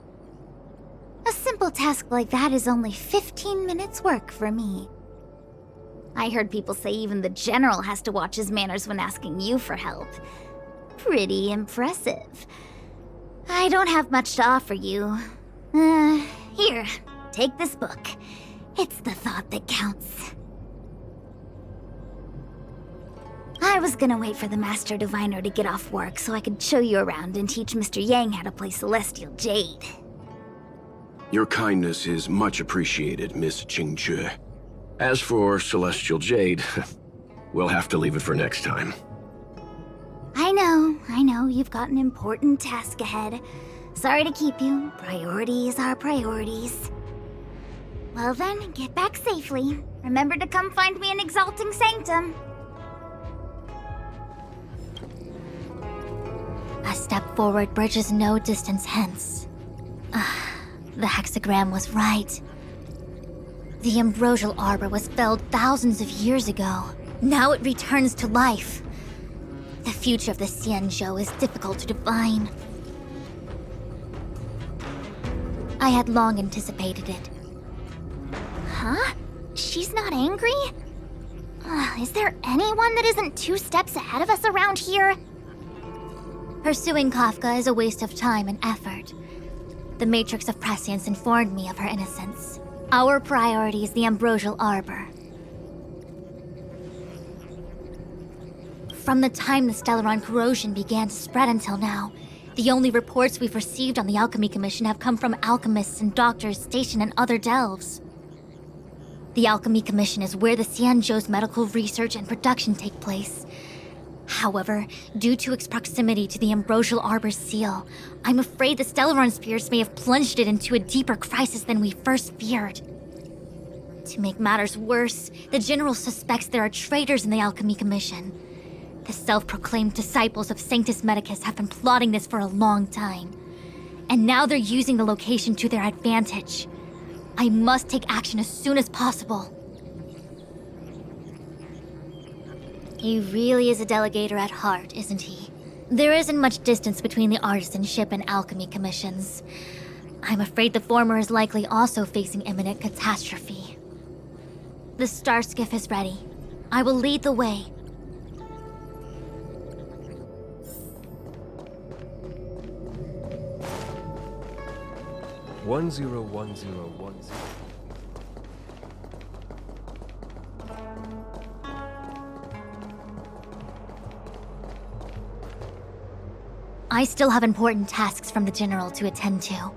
A simple task like that is only 15 minutes work for me. I heard people say even the General has to watch his manners when asking you for help. Pretty impressive. I don't have much to offer you. Here, take this book. It's the thought that counts. I was gonna wait for the Master Diviner to get off work so I could show you around and teach Mr. Yang how to play Celestial Jade. Your kindness is much appreciated, Miss Qingzhe. As for Celestial Jade, we'll have to leave it for next time. I know, you've got an important task ahead. Sorry to keep you. Priorities are priorities. Well then, get back safely. Remember to come find me in Exalting Sanctum. A step forward bridges no distance hence. The hexagram was right. The Ambrosial Arbor was felled thousands of years ago. Now it returns to life. The future of the Xianzhou is difficult to define. I had long anticipated it. Huh? She's not angry? Is there anyone that isn't 2 steps ahead of us around here? Pursuing Kafka is a waste of time and effort. The Matrix of Prescience informed me of her innocence. Our priority is the Ambrosial Arbor. From the time the Stellaron corrosion began to spread until now, the only reports we've received on the Alchemy Commission have come from alchemists and doctors stationed in other delves. The Alchemy Commission is where the Xianzhou's medical research and production take place. However, due to its proximity to the Ambrosial Arbor's seal, I'm afraid the Stellaron spirits may have plunged it into a deeper crisis than we first feared. To make matters worse, the General suspects there are traitors in the Alchemy Commission. The self-proclaimed disciples of Sanctus Medicus have been plotting this for a long time. And now they're using the location to their advantage. I must take action as soon as possible. He really is a delegator at heart, isn't he? There isn't much distance between the artisanship and alchemy commissions. I'm afraid the former is likely also facing imminent catastrophe. The star skiff is ready. I will lead the way. One zero 1010. I still have important tasks from the General to attend to.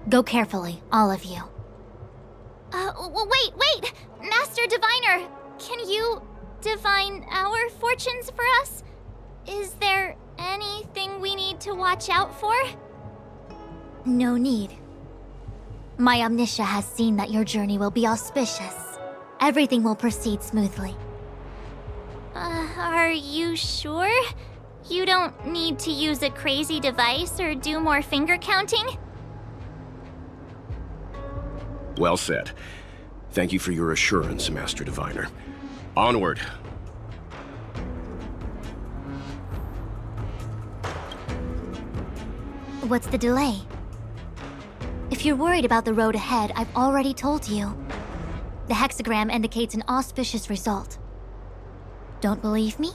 Go carefully, all of you. Wait! Master Diviner! Can you divine our fortunes for us? Is there anything we need to watch out for? No need. My Omniscia has seen that your journey will be auspicious. Everything will proceed smoothly. Are you sure? You don't need to use a crazy device or do more finger counting? Well said. Thank you for your assurance, Master Diviner. Onward. What's the delay? If you're worried about the road ahead, I've already told you. The hexagram indicates an auspicious result. Don't believe me?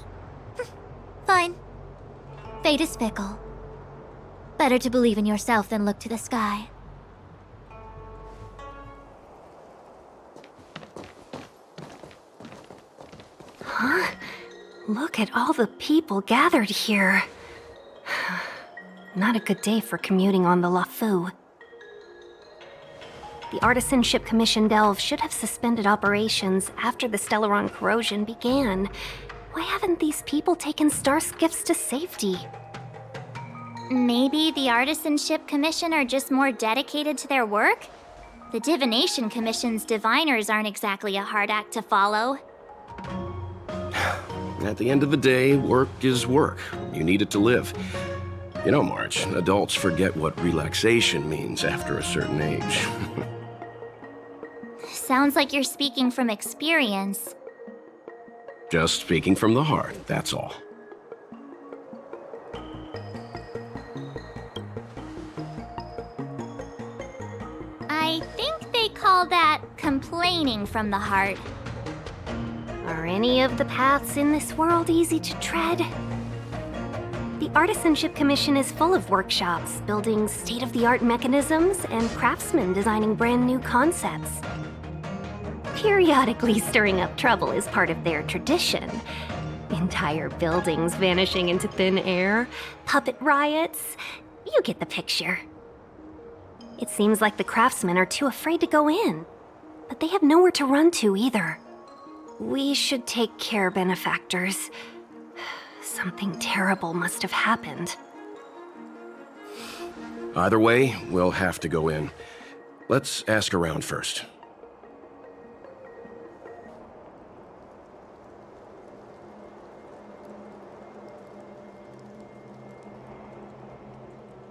Fine. Fate is fickle. Better to believe in yourself than look to the sky. Huh? Look at all the people gathered here. Not a good day for commuting on the Luofu. The Artisanship Commission Delve should have suspended operations after the Stellaron corrosion began. Why haven't these people taken star skiffs to safety? Maybe the Artisanship Commission are just more dedicated to their work? The Divination Commission's diviners aren't exactly a hard act to follow. At the end of the day, work is work. You need it to live. You know, March, adults forget what relaxation means after a certain age. Sounds like you're speaking from experience. Just speaking from the heart, that's all. I think they call that complaining from the heart. Are any of the paths in this world easy to tread? The Artisanship Commission is full of workshops, building state-of-the-art mechanisms, and craftsmen designing brand new concepts. Periodically stirring up trouble is part of their tradition. Entire buildings vanishing into thin air, puppet riots. You get the picture. It seems like the craftsmen are too afraid to go in, but they have nowhere to run to either. We should take care, benefactors. Something terrible must have happened. Either way, we'll have to go in. Let's ask around first.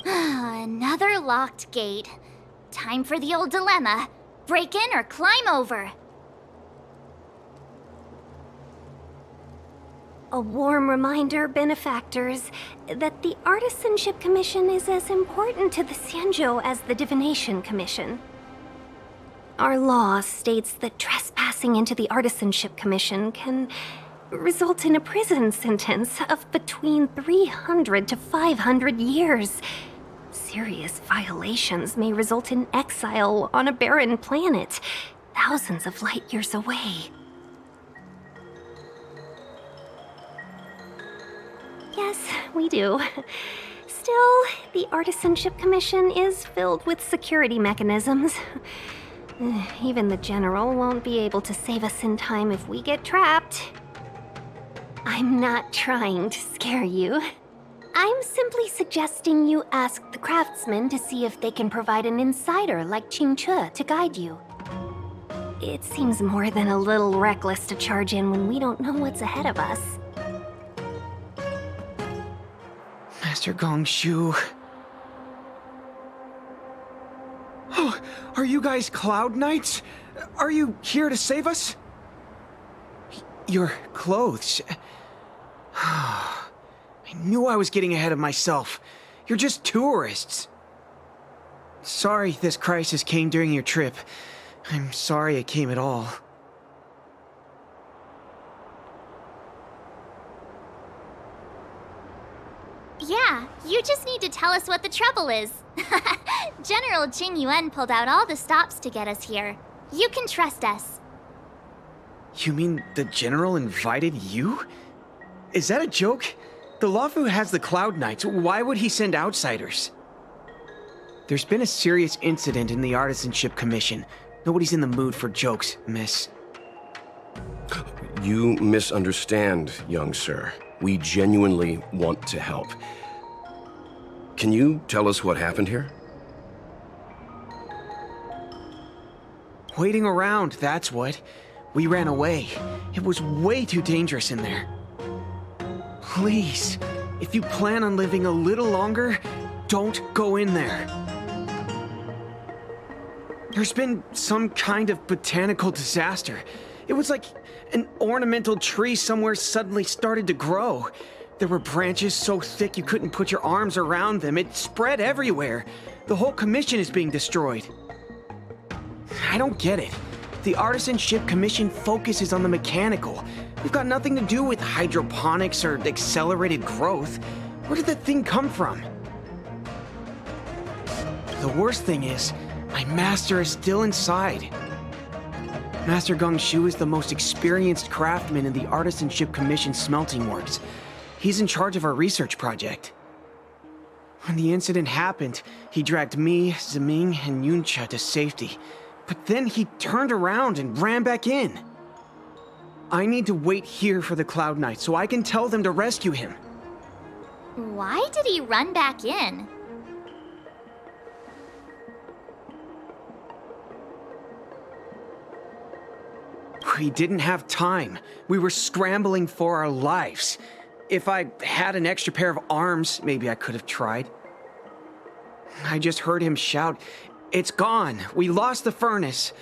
Another locked gate. Time for the old dilemma. Break in or climb over. A warm reminder, benefactors, that the Artisanship Commission is as important to the Xianzhou as the Divination Commission. Our law states that trespassing into the Artisanship Commission can result in a prison sentence of between 300 to 500 years. Serious violations may result in exile on a barren planet, thousands of light years away. Yes, we do. Still, the Artisanship Commission is filled with security mechanisms. Even the General won't be able to save us in time if we get trapped. I'm not trying to scare you. I'm simply suggesting you ask the craftsmen to see if they can provide an insider like Qingche to guide you. It seems more than a little reckless to charge in when we don't know what's ahead of us. Master Gongshu. Oh, are you guys Cloud Knights? Are you here to save us? Your clothes. I knew I was getting ahead of myself. You're just tourists. Sorry this crisis came during your trip. I'm sorry it came at all. Yeah, you just need to tell us what the trouble is. General Jing Yuan pulled out all the stops to get us here. You can trust us. You mean the General invited you? Is that a joke? The Luofu has the Cloud Knights. Why would he send outsiders? There's been a serious incident in the Artisanship Commission. Nobody's in the mood for jokes, miss. You misunderstand, young sir. We genuinely want to help. Can you tell us what happened here? Waiting around, that's what. We ran away. It was way too dangerous in there. Please, if you plan on living a little longer, don't go in there. There's been some kind of botanical disaster. It was like an ornamental tree somewhere suddenly started to grow. There were branches so thick you couldn't put your arms around them. It spread everywhere. The whole commission is being destroyed. I don't get it. The Artisanship Commission focuses on the mechanical. We've got nothing to do with hydroponics or accelerated growth. Where did that thing come from? The worst thing is, my master is still inside. Master Gongshu is the most experienced craftsman in the Artisanship Commission smelting works. He's in charge of our research project. When the incident happened, he dragged me, Zeming, and Yuncha to safety. But then he turned around and ran back in. I need to wait here for the Cloud Knight so I can tell them to rescue him. Why did he run back in? We didn't have time. We were scrambling for our lives. If I had an extra pair of arms, maybe I could have tried. I just heard him shout, "It's gone! We lost the furnace!"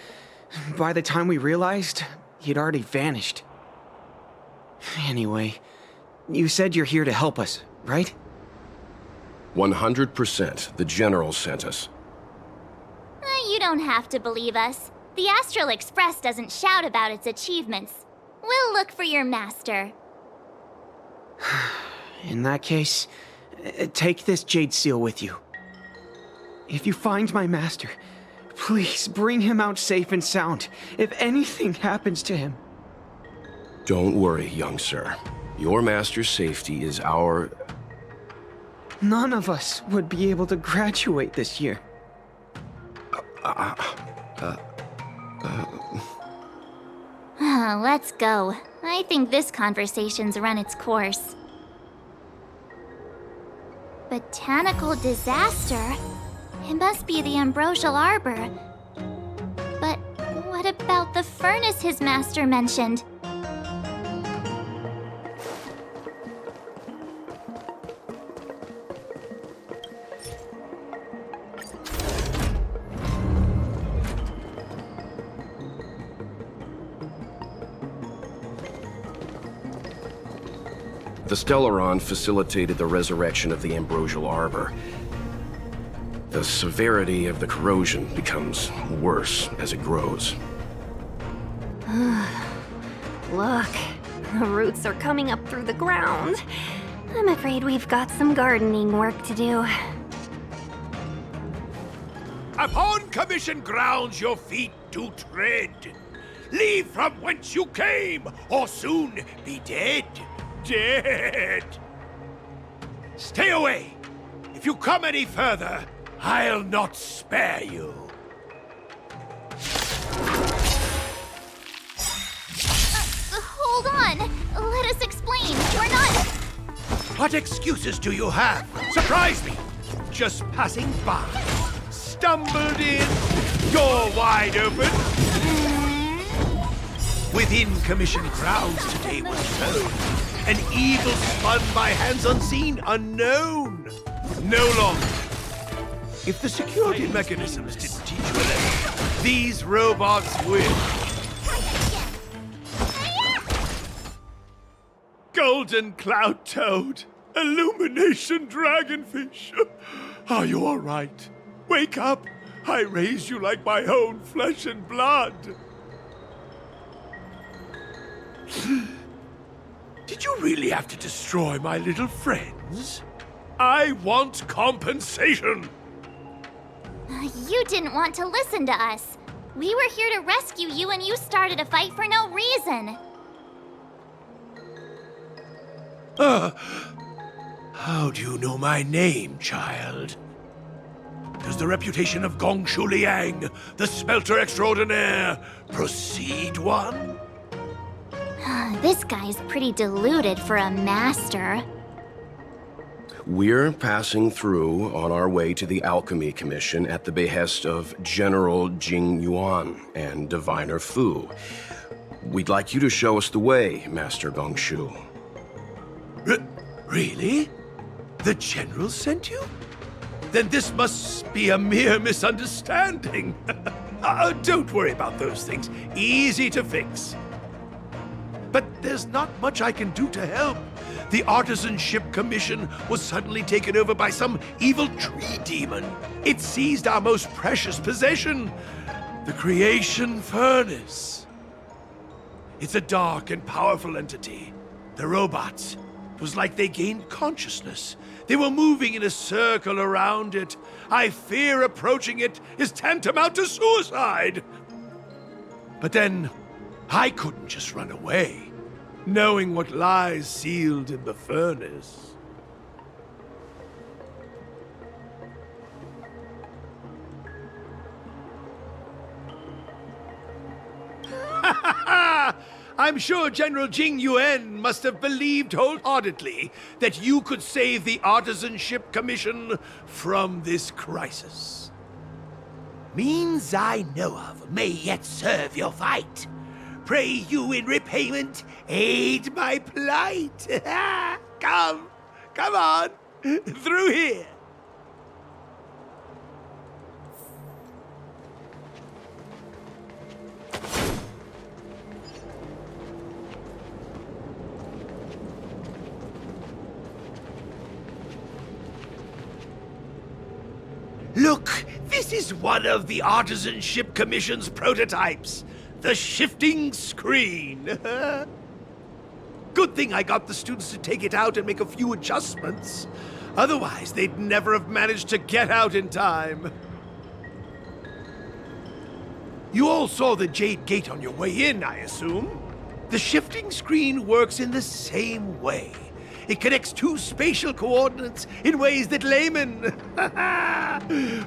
By the time we realized, he'd already vanished. Anyway, you said you're here to help us, right? 100%. The General sent us. You don't have to believe us. The Astral Express doesn't shout about its achievements. We'll look for your master. In that case, take this jade seal with you. If you find my master, please bring him out safe and sound, if anything happens to him. Don't worry, young sir. Your master's safety is our... None of us would be able to graduate this year. Let's go. I think this conversation's run its course. Botanical disaster? It must be the ambrosial arbor. But what about the furnace his master mentioned? The Stellaron facilitated the resurrection of the ambrosial arbor. The severity of the corrosion becomes worse as it grows. Look, the roots are coming up through the ground. I'm afraid we've got some gardening work to do. Upon commission grounds your feet do tread. Leave from whence you came, or soon be dead. Dead! Stay away! If you come any further, I'll not spare you. Hold on! Let us explain. We're not... What excuses do you have? Surprise me! Just passing by. Stumbled in, door wide open. Within commission grounds today was sown. An evil spun by hands unseen, unknown. No longer. If the security mechanisms didn't teach you a lesson, these robots will. Golden cloud toad, illumination dragonfish. Are you all right? Wake up. I raised you like my own flesh and blood. Did you really have to destroy my little friends? I want compensation! You didn't want to listen to us. We were here to rescue you and you started a fight for no reason. How do you know my name, child? Does the reputation of Gongshu Liang, the smelter extraordinaire, precede one? This guy's pretty deluded for a master. We're passing through on our way to the Alchemy Commission at the behest of General Jing Yuan and Diviner Fu. We'd like you to show us the way, Master Gongshu. Really? The General sent you? Then this must be a mere misunderstanding. Don't worry about those things. Easy to fix. But there's not much I can do to help. The Artisanship Commission was suddenly taken over by some evil tree demon. It seized our most precious possession, the Creation Furnace. It's a dark and powerful entity. The robots, it was like they gained consciousness. They were moving in a circle around it. I fear approaching it is tantamount to suicide. But then, I couldn't just run away, knowing what lies sealed in the furnace. I'm sure General Jing Yuan must have believed wholeheartedly that you could save the Artisanship Commission from this crisis. Means I know of may yet serve your fight. Pray you in repayment aid my plight. Come on, through here. Look, this is one of the Artisanship Commission's prototypes. The shifting screen. Good thing I got the students to take it out and make a few adjustments. Otherwise, they'd never have managed to get out in time. You all saw the Jade Gate on your way in, I assume? The shifting screen works in the same way. It connects two spatial coordinates in ways that laymen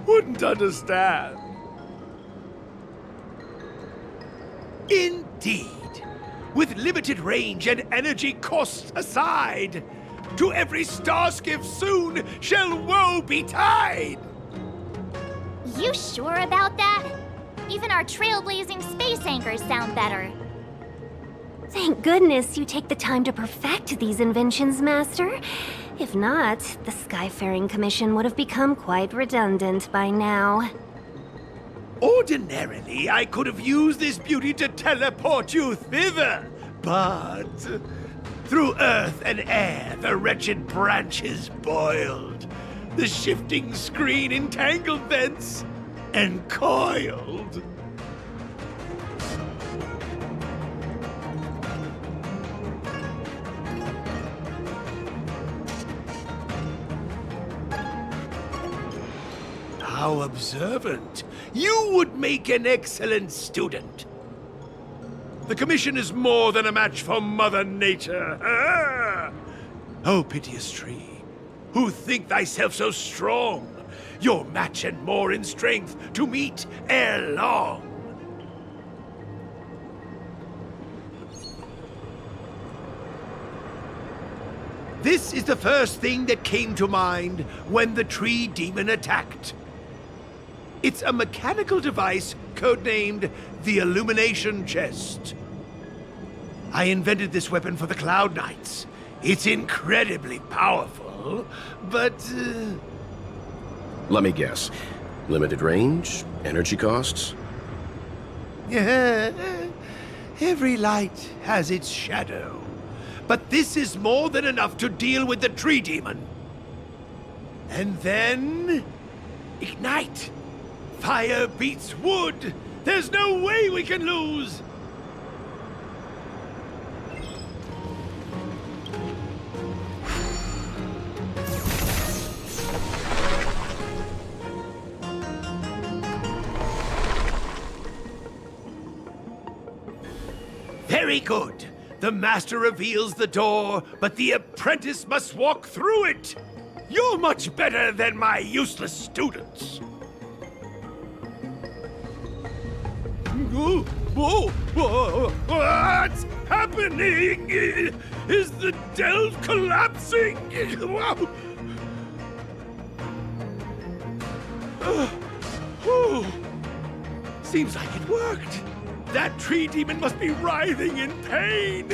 wouldn't understand. Indeed. With limited range and energy costs aside, to every star skiff soon shall woe betide! You sure about that? Even our trailblazing space anchors sound better. Thank goodness you take the time to perfect these inventions, Master. If not, the Skyfaring Commission would have become quite redundant by now. Ordinarily, I could have used this beauty to teleport you thither, but through earth and air, the wretched branches boiled. The shifting screen entangled thence and coiled. How observant. You would make an excellent student. The Commission is more than a match for Mother Nature. Ah! Oh, piteous tree, who think thyself so strong, your match and more in strength to meet ere long. This is the first thing that came to mind when the tree demon attacked. It's a mechanical device codenamed the Illumination Chest. I invented this weapon for the Cloud Knights. It's incredibly powerful, but... Let me guess. Limited range? Energy costs? Yeah, every light has its shadow. But this is more than enough to deal with the tree demon. And then... ignite! Fire beats wood! There's no way we can lose! Very good. The master reveals the door, but the apprentice must walk through it. You're much better than my useless students. What's happening? Is the delve collapsing? Seems like it worked. That tree demon must be writhing in pain.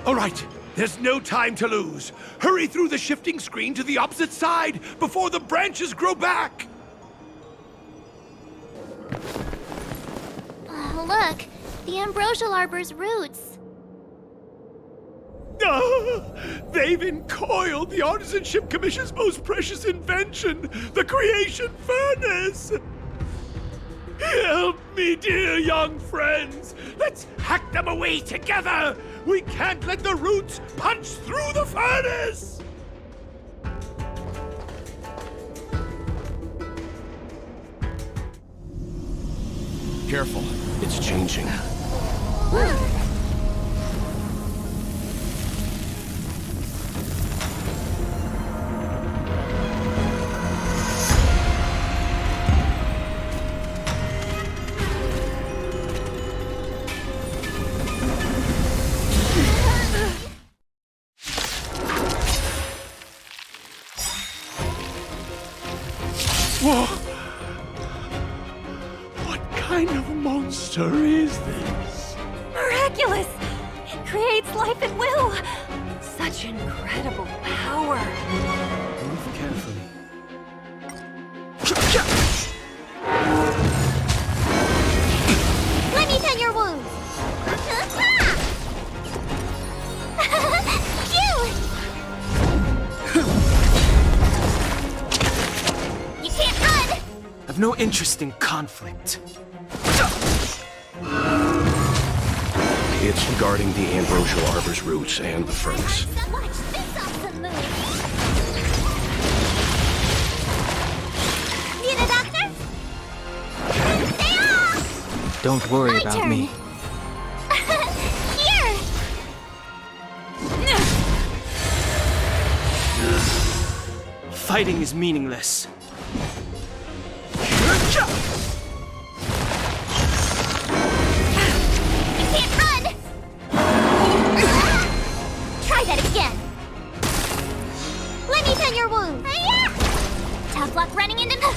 All right, there's no time to lose. Hurry through the shifting screen to the opposite side before the branches grow back. Look, the ambrosial arbor's roots. They've encoiled the Artisanship Commission's most precious invention, the creation furnace. Help me, dear young friends. Let's hack them away together. We can't let the roots punch through the furnace. Careful, it's changing. Whoa! What kind of monster is this? Miraculous! It creates life at will! Such incredible power! Move carefully. Let me tend your wounds. Cute! You can't run! I've no interest in conflict. It's regarding the ambrosial arbor's roots and the furnace. Watch this awesome move. Need a doctor? Stay off! Don't worry My about turn. me. Here! Fighting is meaningless. Can't run! Try that again. Let me tend your wound. Tough luck running into the...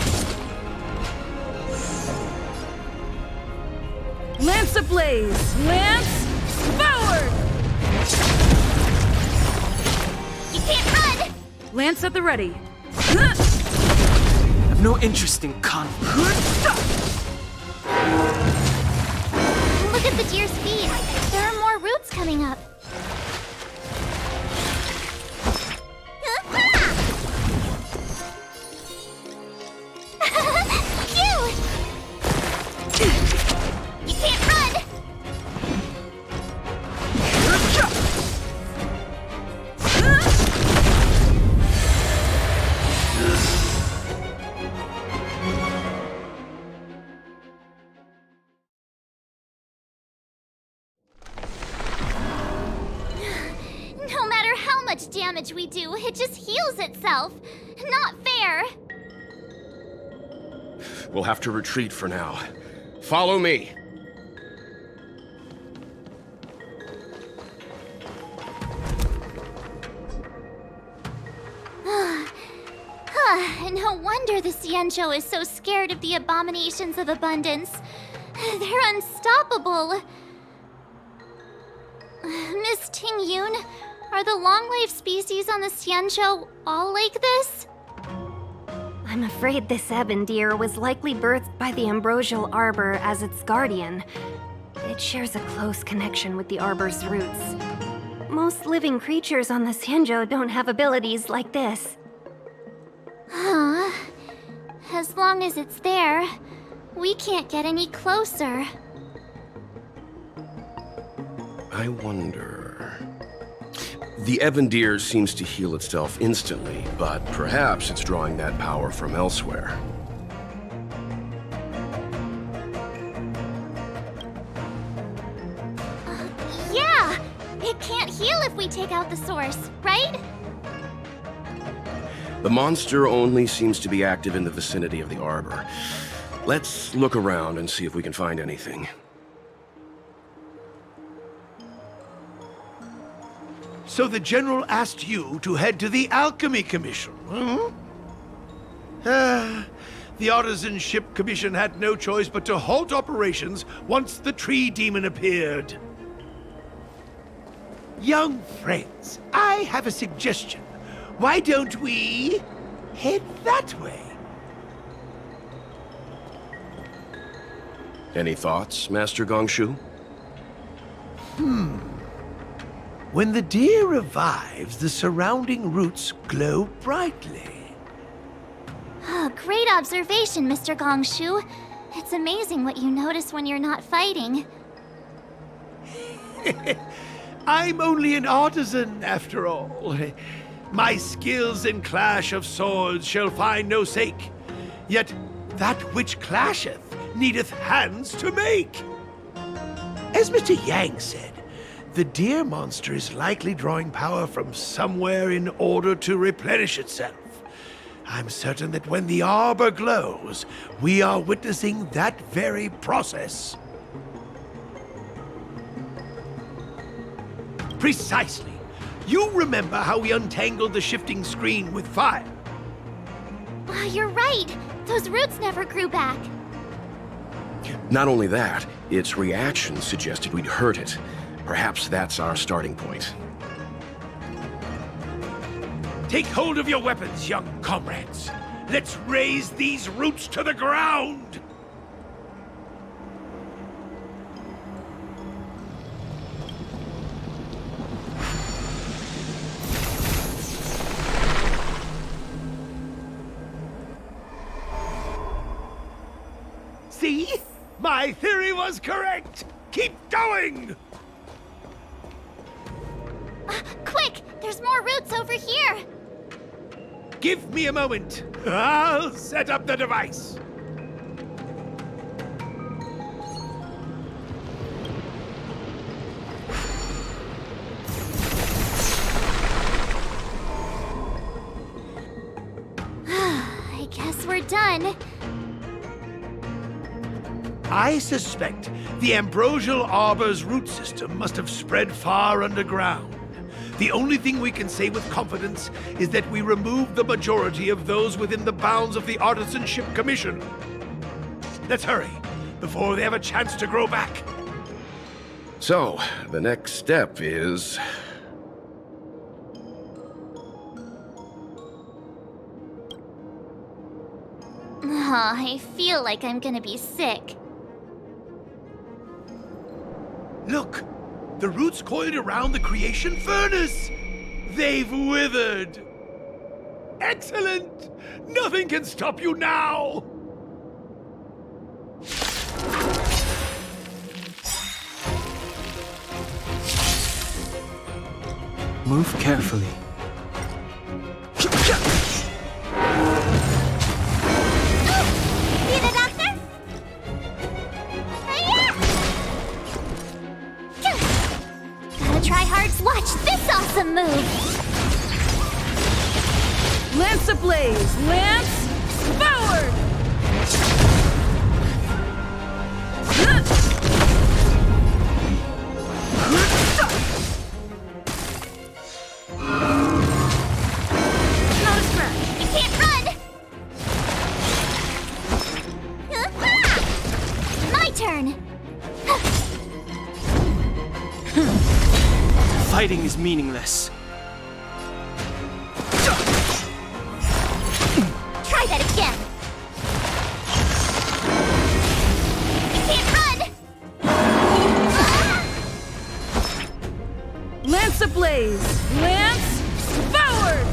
Lance ablaze! Lance forward! You can't run! Lance at the ready. I've no interest in conflict. Look at the deer's feet. There are more roots coming up. Cute! You can't run! No matter how much damage we do, it just heals itself. Not fair. We'll have to retreat for now. Follow me. No wonder the Xianzhou is so scared of the abominations of abundance. They're unstoppable. Miss Ting Yun, are the long-life species on the Xianzhou all like this? I'm afraid this ebon deer was likely birthed by the ambrosial arbor as its guardian. It shares a close connection with the arbor's roots. Most living creatures on the Xianzhou don't have abilities like this. Huh. As long as it's there, we can't get any closer. I wonder... The ebon deer seems to heal itself instantly, but perhaps it's drawing that power from elsewhere. Yeah! It can't heal if we take out the source, right? The monster only seems to be active in the vicinity of the arbor. Let's look around and see if we can find anything. So the General asked you to head to the Alchemy Commission, huh? The Artisan Ship Commission had no choice but to halt operations once the tree demon appeared. Young friends, I have a suggestion. Why don't we head that way? Any thoughts, Master Gongshu? When the deer revives, the surrounding roots glow brightly. Oh, great observation, Mr. Gongshu. It's amazing what you notice when you're not fighting. I'm only an artisan, after all. My skills in clash of swords shall find no sake. Yet that which clasheth needeth hands to make. As Mr. Yang said, the deer monster is likely drawing power from somewhere in order to replenish itself. I'm certain that when the arbor glows, we are witnessing that very process. Precisely. You remember how we untangled the shifting screen with fire? You're right. Those roots never grew back. Not only that, its reaction suggested we'd hurt it. Perhaps that's our starting point. Take hold of your weapons, young comrades. Let's raze these roots to the ground! See? My theory was correct! Keep going! Quick! There's more roots over here! Give me a moment. I'll set up the device. I guess we're done. I suspect the ambrosial arbor's root system must have spread far underground. The only thing we can say with confidence is that we removed the majority of those within the bounds of the Artisanship Commission. Let's hurry, before they have a chance to grow back. So, the next step is... I feel like I'm gonna be sick. Look! The roots coiled around the creation furnace! They've withered! Excellent! Nothing can stop you now! Move carefully. Be the doctor? Gotta try hard to watch this awesome move! Lance ablaze! Lance forward! Not a scratch! You can't run! My turn! Fighting is meaningless. Try that again! You can't run! Lance ablaze! Lance forward!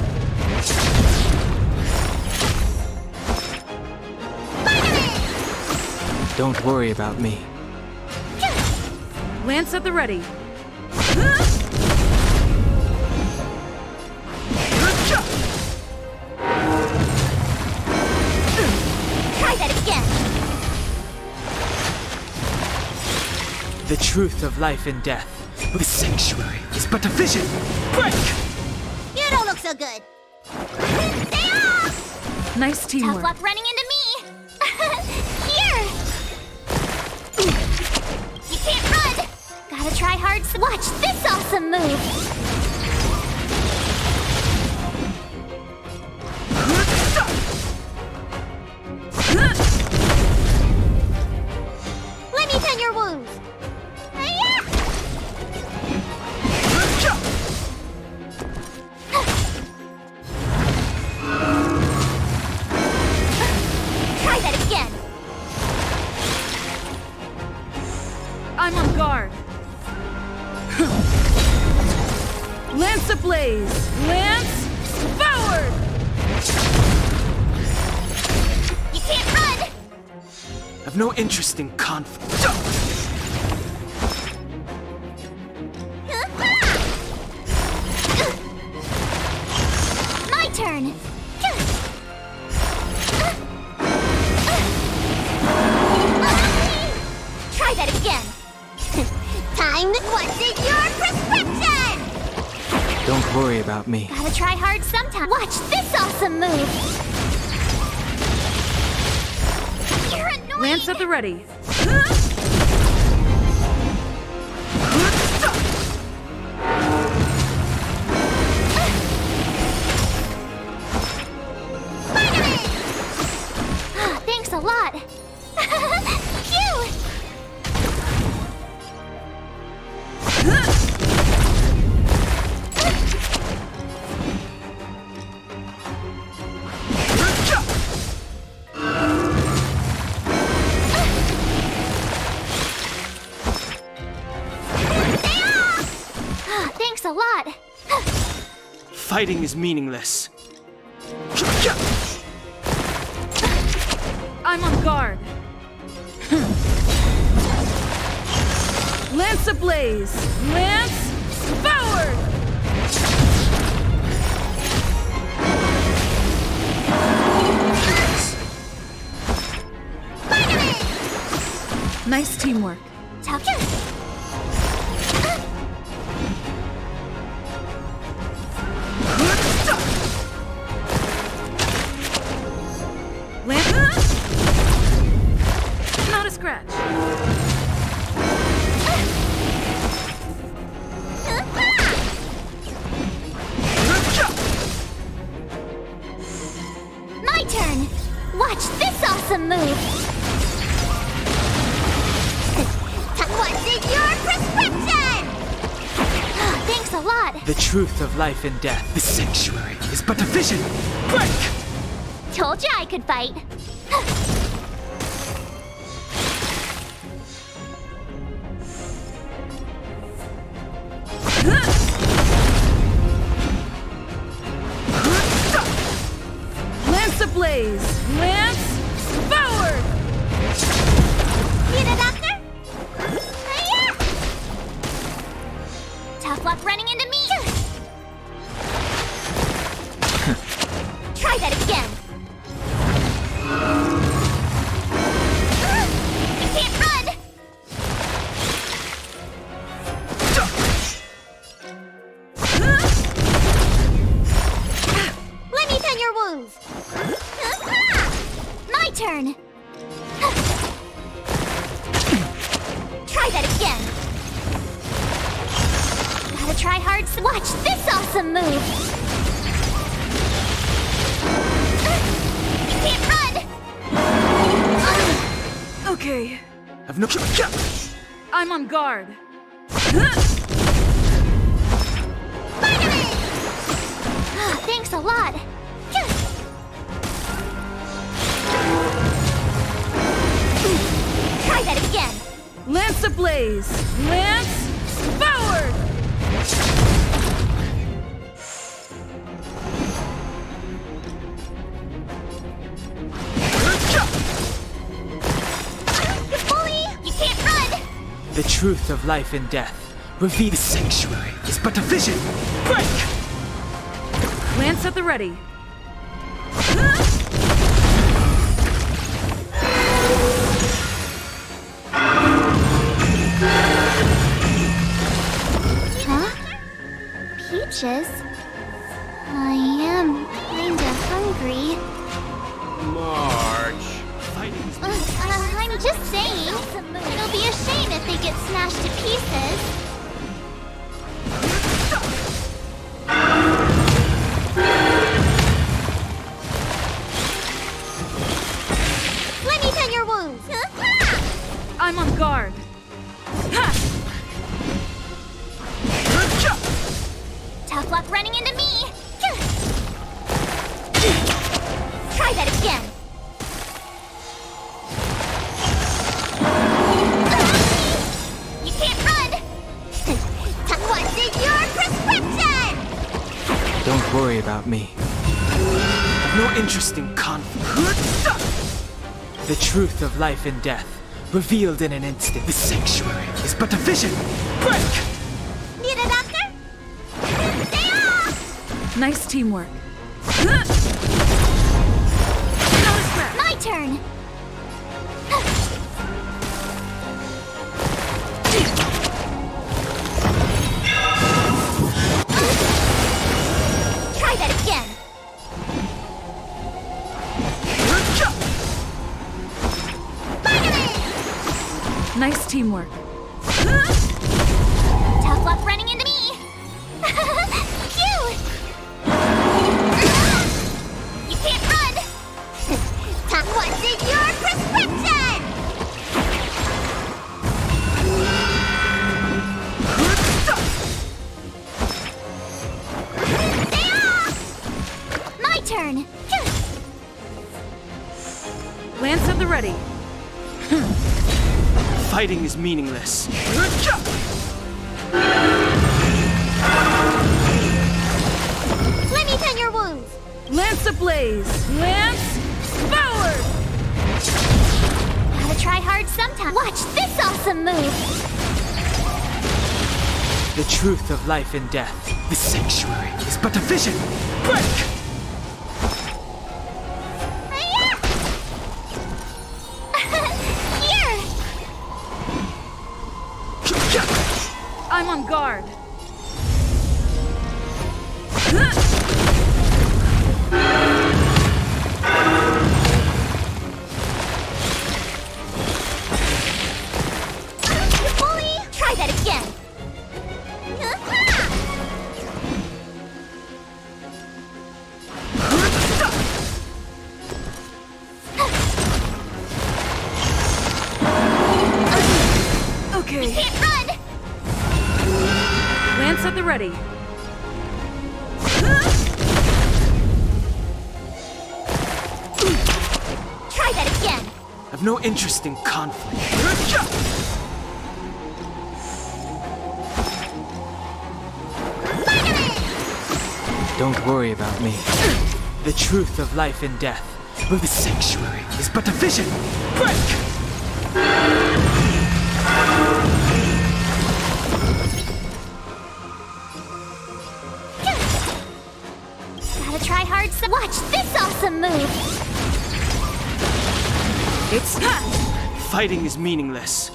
Don't worry about me. Lance at the ready. Try that again! The truth of life and death. The sanctuary is but a vision. Break! You don't look so good! Stay off! Nice teamwork. Tough luck running into me! Here! You can't run! Gotta try hard to watch this awesome move! Let me tend your wounds! Hi-ya! Try that again! I'm on guard. Lance ablaze! Lance forward! You can't run! I've no interest in conflict. My turn! worry about me. Gotta try hard sometime. Watch this awesome move! You're annoying! Lance at the ready. Thanks a lot! Phew! Thanks a lot! Fighting is meaningless. I'm on guard. Lance ablaze! Lance forward! Nice teamwork. Lance? Not a scratch. My turn! Watch this awesome move! What's in your prescription? Thanks a lot! The truth of life and death. The sanctuary is but a vision. Break! Told you I could fight. Lance ablaze! Lance forward! Need a doctor? Tough luck running into me! Try that again! You can't run! Let me tend your wounds! My turn! Try that again! Gotta try hard. Watch this awesome move! You can't run! Okay. Have no. I'm on guard. Thanks a lot! Try that again! Lance ablaze! Lance forward! You bully! You can't run! The truth of life and death. Reveal the sanctuary is but a vision. Break! Lance at the ready. Huh? Peaches? I am kinda hungry. March. I'm just saying. It'll be a shame if they get smashed to pieces. Let me tend your wounds. I'm on guard. Ha! Tough luck running into me. Try that again. You can't run. What's in your prescription? Don't worry about me. I've no interest in conflict. The truth of life and death, revealed in an instant. The sanctuary is but a vision. Break! Need a doctor? Stay off! Nice teamwork. My turn. Try that again. Nice teamwork. Tough luck running into me. Cute. You can't run. What's in your prescription? My turn. Lance at the ready. Fighting is meaningless. Let me tend your wounds. Lance ablaze. Lance forward. Gotta try hard sometime. Watch this awesome move. The truth of life and death. The sanctuary is but a vision. Break! Here. I'm on guard. Bully. Try that again. Okay. You can't run. Lance at the ready. Try that again. I've no interest in conflict. Don't worry about me. The truth of life and death. But the sanctuary is but a vision. Break! Gotta try hard. Watch this awesome move. It's fighting is meaningless.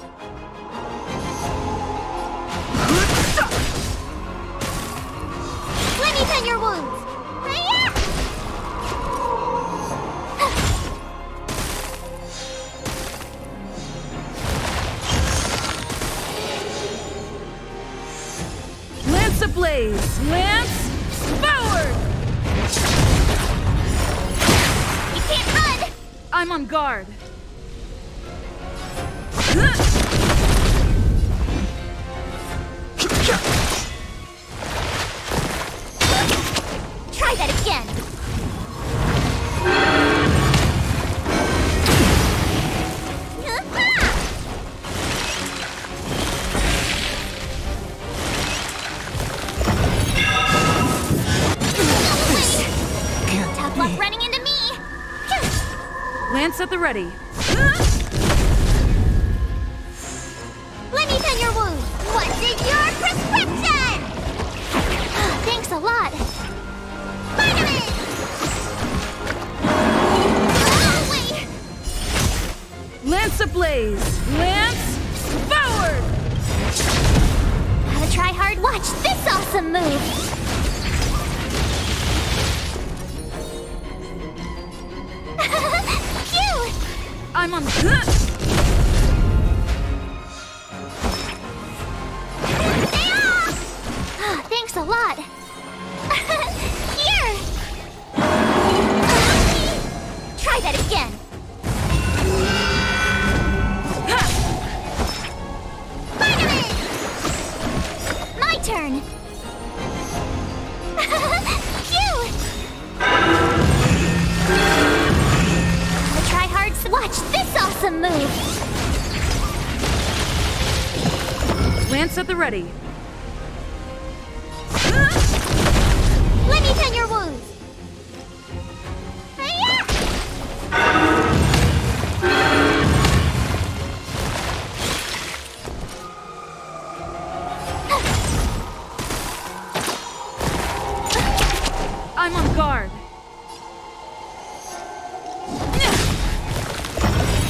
Let me tend your wounds. Lance ablaze. Lance forward. You can't run. I'm on guard. Try that again. Tough luck running into me. Lance at the ready. Let me tend your wounds. What's in your prescription? Thanks a lot. Wait. Lance ablaze. Lance forward. Gotta try hard. Watch this awesome move. Cute. I'm on. Thanks a lot. Here. Try that again. My turn. Cute. Gotta try hard. Watch this awesome move. Lance at the ready. Let me tend your wounds. I'm on guard.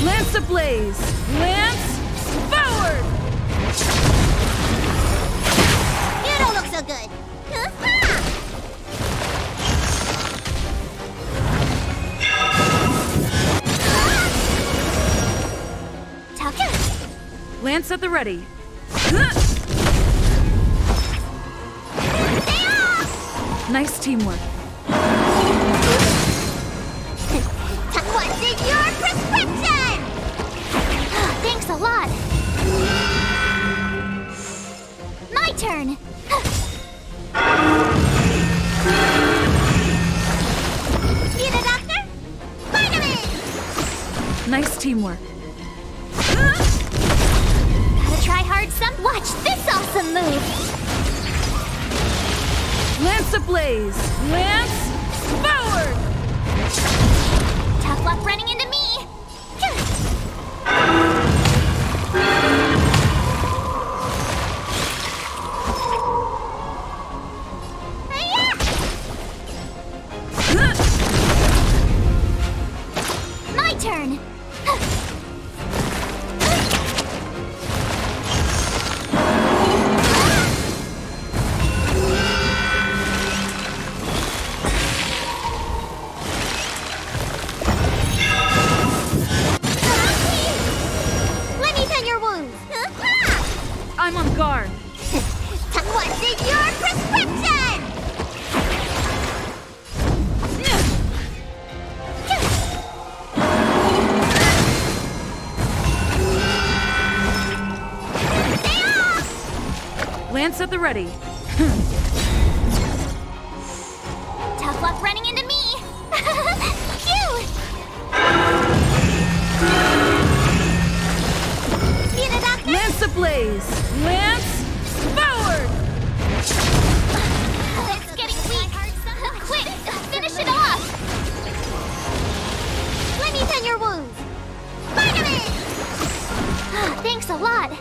Lance ablaze. Lance forward. You don't look so good. Lance at the ready. Nice teamwork. What's in your prescription? Thanks a lot. My turn. Need a doctor? Vitamin! Nice teamwork. Gotta try hard some. Watch this awesome move. Lance ablaze. Lance forward! Tough luck running into me. My turn. Let me tend your wounds. I'm on guard. What's in your prescription? Lance at the ready. Tough luck running into me. Phew. Need a doctor? Lance ablaze. Lance forward! It's getting weak. Quick, finish it off. Let me tend your wounds. Vitamin! Thanks a lot.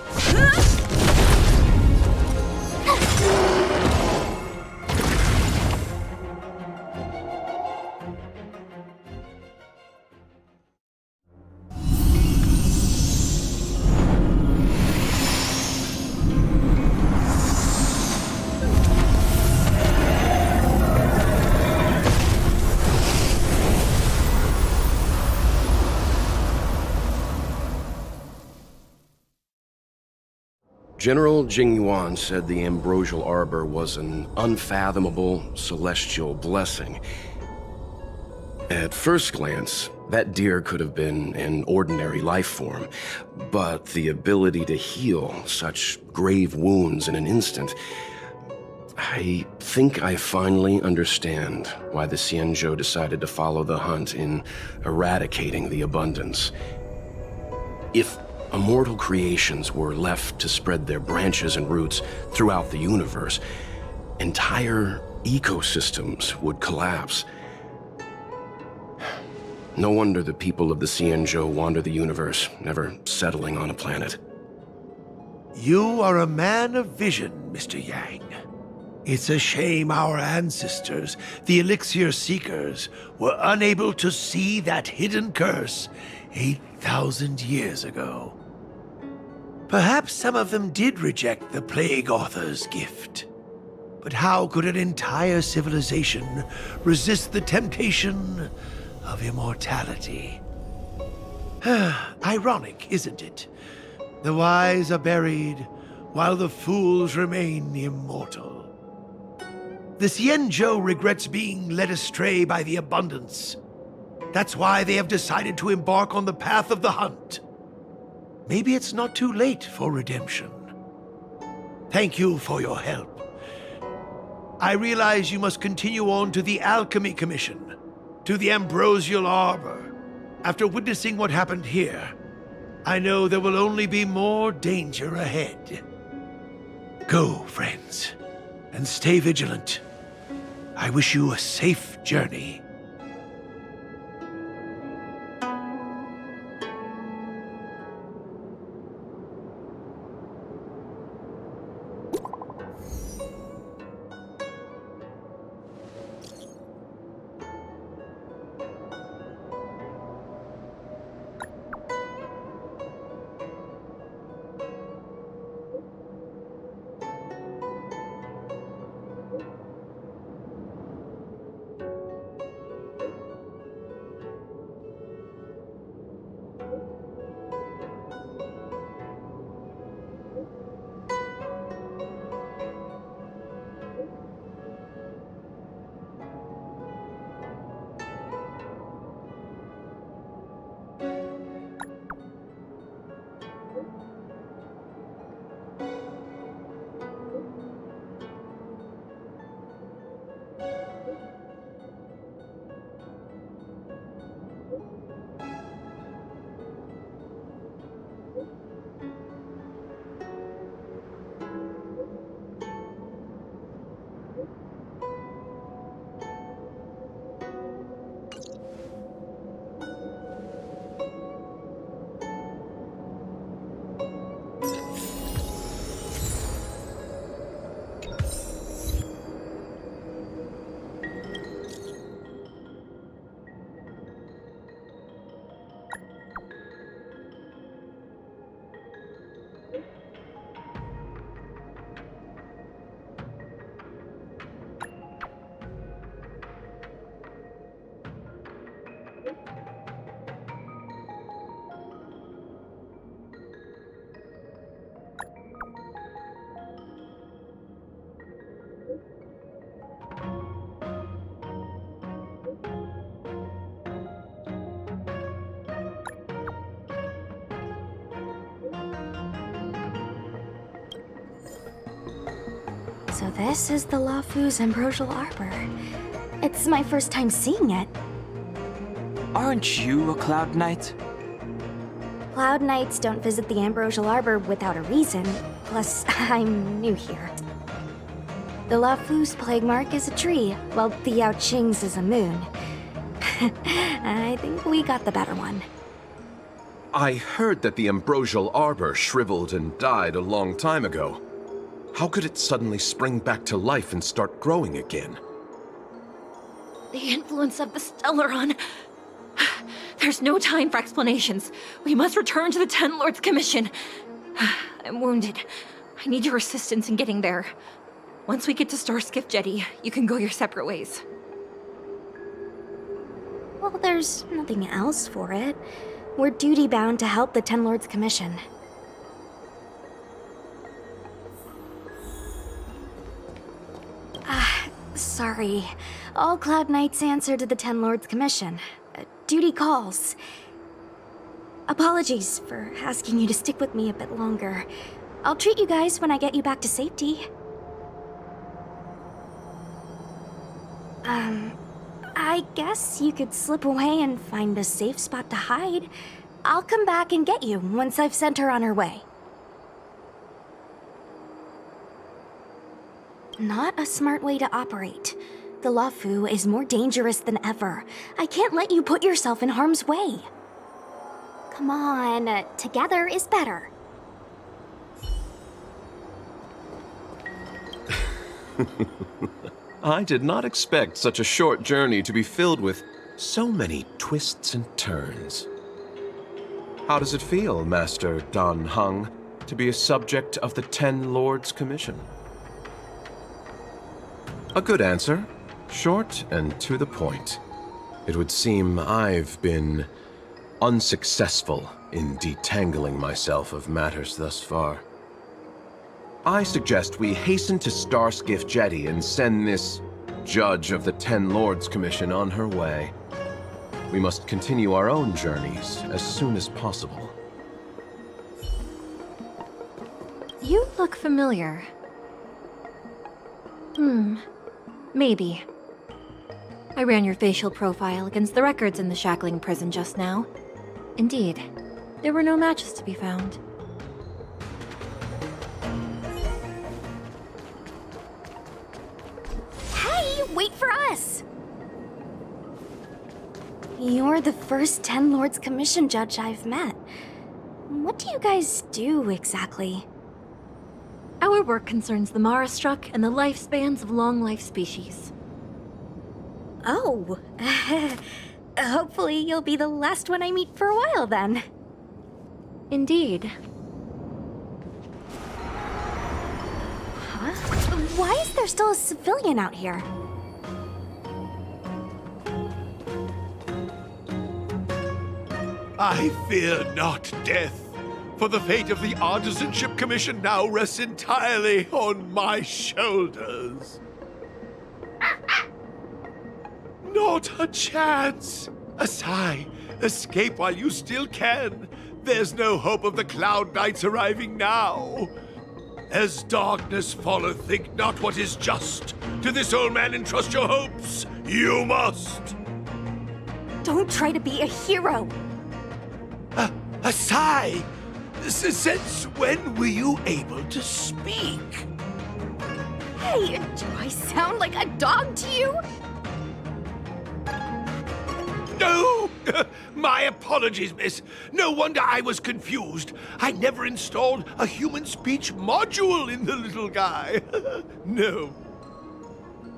General Jingyuan said the ambrosial arbor was an unfathomable celestial blessing. At first glance, that deer could have been an ordinary life form, but the ability to heal such grave wounds in an instant... I think I finally understand why the Xianzhou decided to follow the hunt in eradicating the abundance. If immortal creations were left to spread their branches and roots throughout the universe, entire ecosystems would collapse. No wonder the people of the Xianzhou wander the universe, never settling on a planet. You are a man of vision, Mr. Yang. It's a shame our ancestors, the Elixir Seekers, were unable to see that hidden curse 8,000 years ago. Perhaps some of them did reject the Plague Author's gift. But how could an entire civilization resist the temptation of immortality? Ironic, isn't it? The wise are buried, while the fools remain immortal. The Xianzhou regrets being led astray by the abundance. That's why they have decided to embark on the path of the hunt. Maybe it's not too late for redemption. Thank you for your help. I realize you must continue on to the Alchemy Commission, to the Ambrosial Arbor. After witnessing what happened here, I know there will only be more danger ahead. Go, friends, and stay vigilant. I wish you a safe journey. So this is the Luofu's Ambrosial Arbor. It's my first time seeing it. Aren't you a Cloud Knight? Cloud Knights don't visit the Ambrosial Arbor without a reason. Plus, I'm new here. The Luofu's plague mark is a tree, while the Yao Qing's is a moon. I think we got the better one. I heard that the Ambrosial Arbor shriveled and died a long time ago. How could it suddenly spring back to life and start growing again? The influence of the Stellaron. There's no time for explanations. We must return to the Ten Lords Commission. I'm wounded. I need your assistance in getting there. Once we get to Starskiff Jetty, you can go your separate ways. Well, there's nothing else for it. We're duty-bound to help the Ten Lords Commission. Sorry. All Cloud Knights answer to the Ten Lords Commission. Duty calls. Apologies for asking you to stick with me a bit longer. I'll treat you guys when I get you back to safety. I guess you could slip away and find a safe spot to hide. I'll come back and get you once I've sent her on her way. Not a smart way to operate. The Luofu is more dangerous than ever. I can't let you put yourself in harm's way. Come on, together is better. I did not expect such a short journey to be filled with so many twists and turns. How does it feel, Master Dan Heng, to be a subject of the Ten Lords Commission? A good answer. Short and to the point. It would seem I've been unsuccessful in detangling myself of matters thus far. I suggest we hasten to Starskiff Jetty and send this judge of the Ten Lords Commission on her way. We must continue our own journeys as soon as possible. You look familiar. Maybe. I ran your facial profile against the records in the shackling prison just now. Indeed, there were no matches to be found. Hey, wait for us! You're the first Ten Lords Commission judge I've met. What do you guys do exactly? Our work concerns the Mara-struck and the lifespans of long-life species. Oh. Hopefully you'll be the last one I meet for a while then. Indeed. Huh? Why is there still a civilian out here? I fear not death, for the fate of the Artisanship Commission now rests entirely on my shoulders. Not a chance! Asai, escape while you still can. There's no hope of the Cloud Knights arriving now. As darkness falleth, think not what is just. To this old man entrust your hopes. You must. Don't try to be a hero. Asai, since when were you able to speak? Hey, do I sound like a dog to you? No! My apologies, miss. No wonder I was confused. I never installed a human speech module in the little guy. No.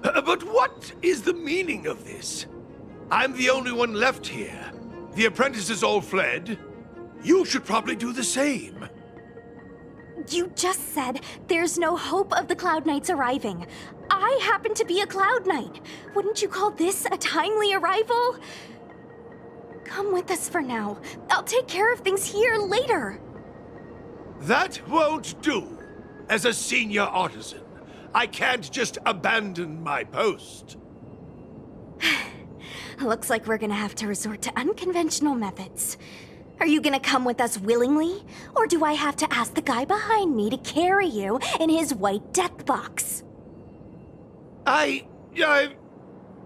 But what is the meaning of this? I'm the only one left here. The apprentices all fled. You should probably do the same. You just said there's no hope of the Cloud Knights arriving. I happen to be a Cloud Knight. Wouldn't you call this a timely arrival? Come with us for now. I'll take care of things here later. That won't do. As a senior artisan, I can't just abandon my post. Looks like we're gonna have to resort to unconventional methods. Are you gonna come with us willingly? Or do I have to ask the guy behind me to carry you in his white death box?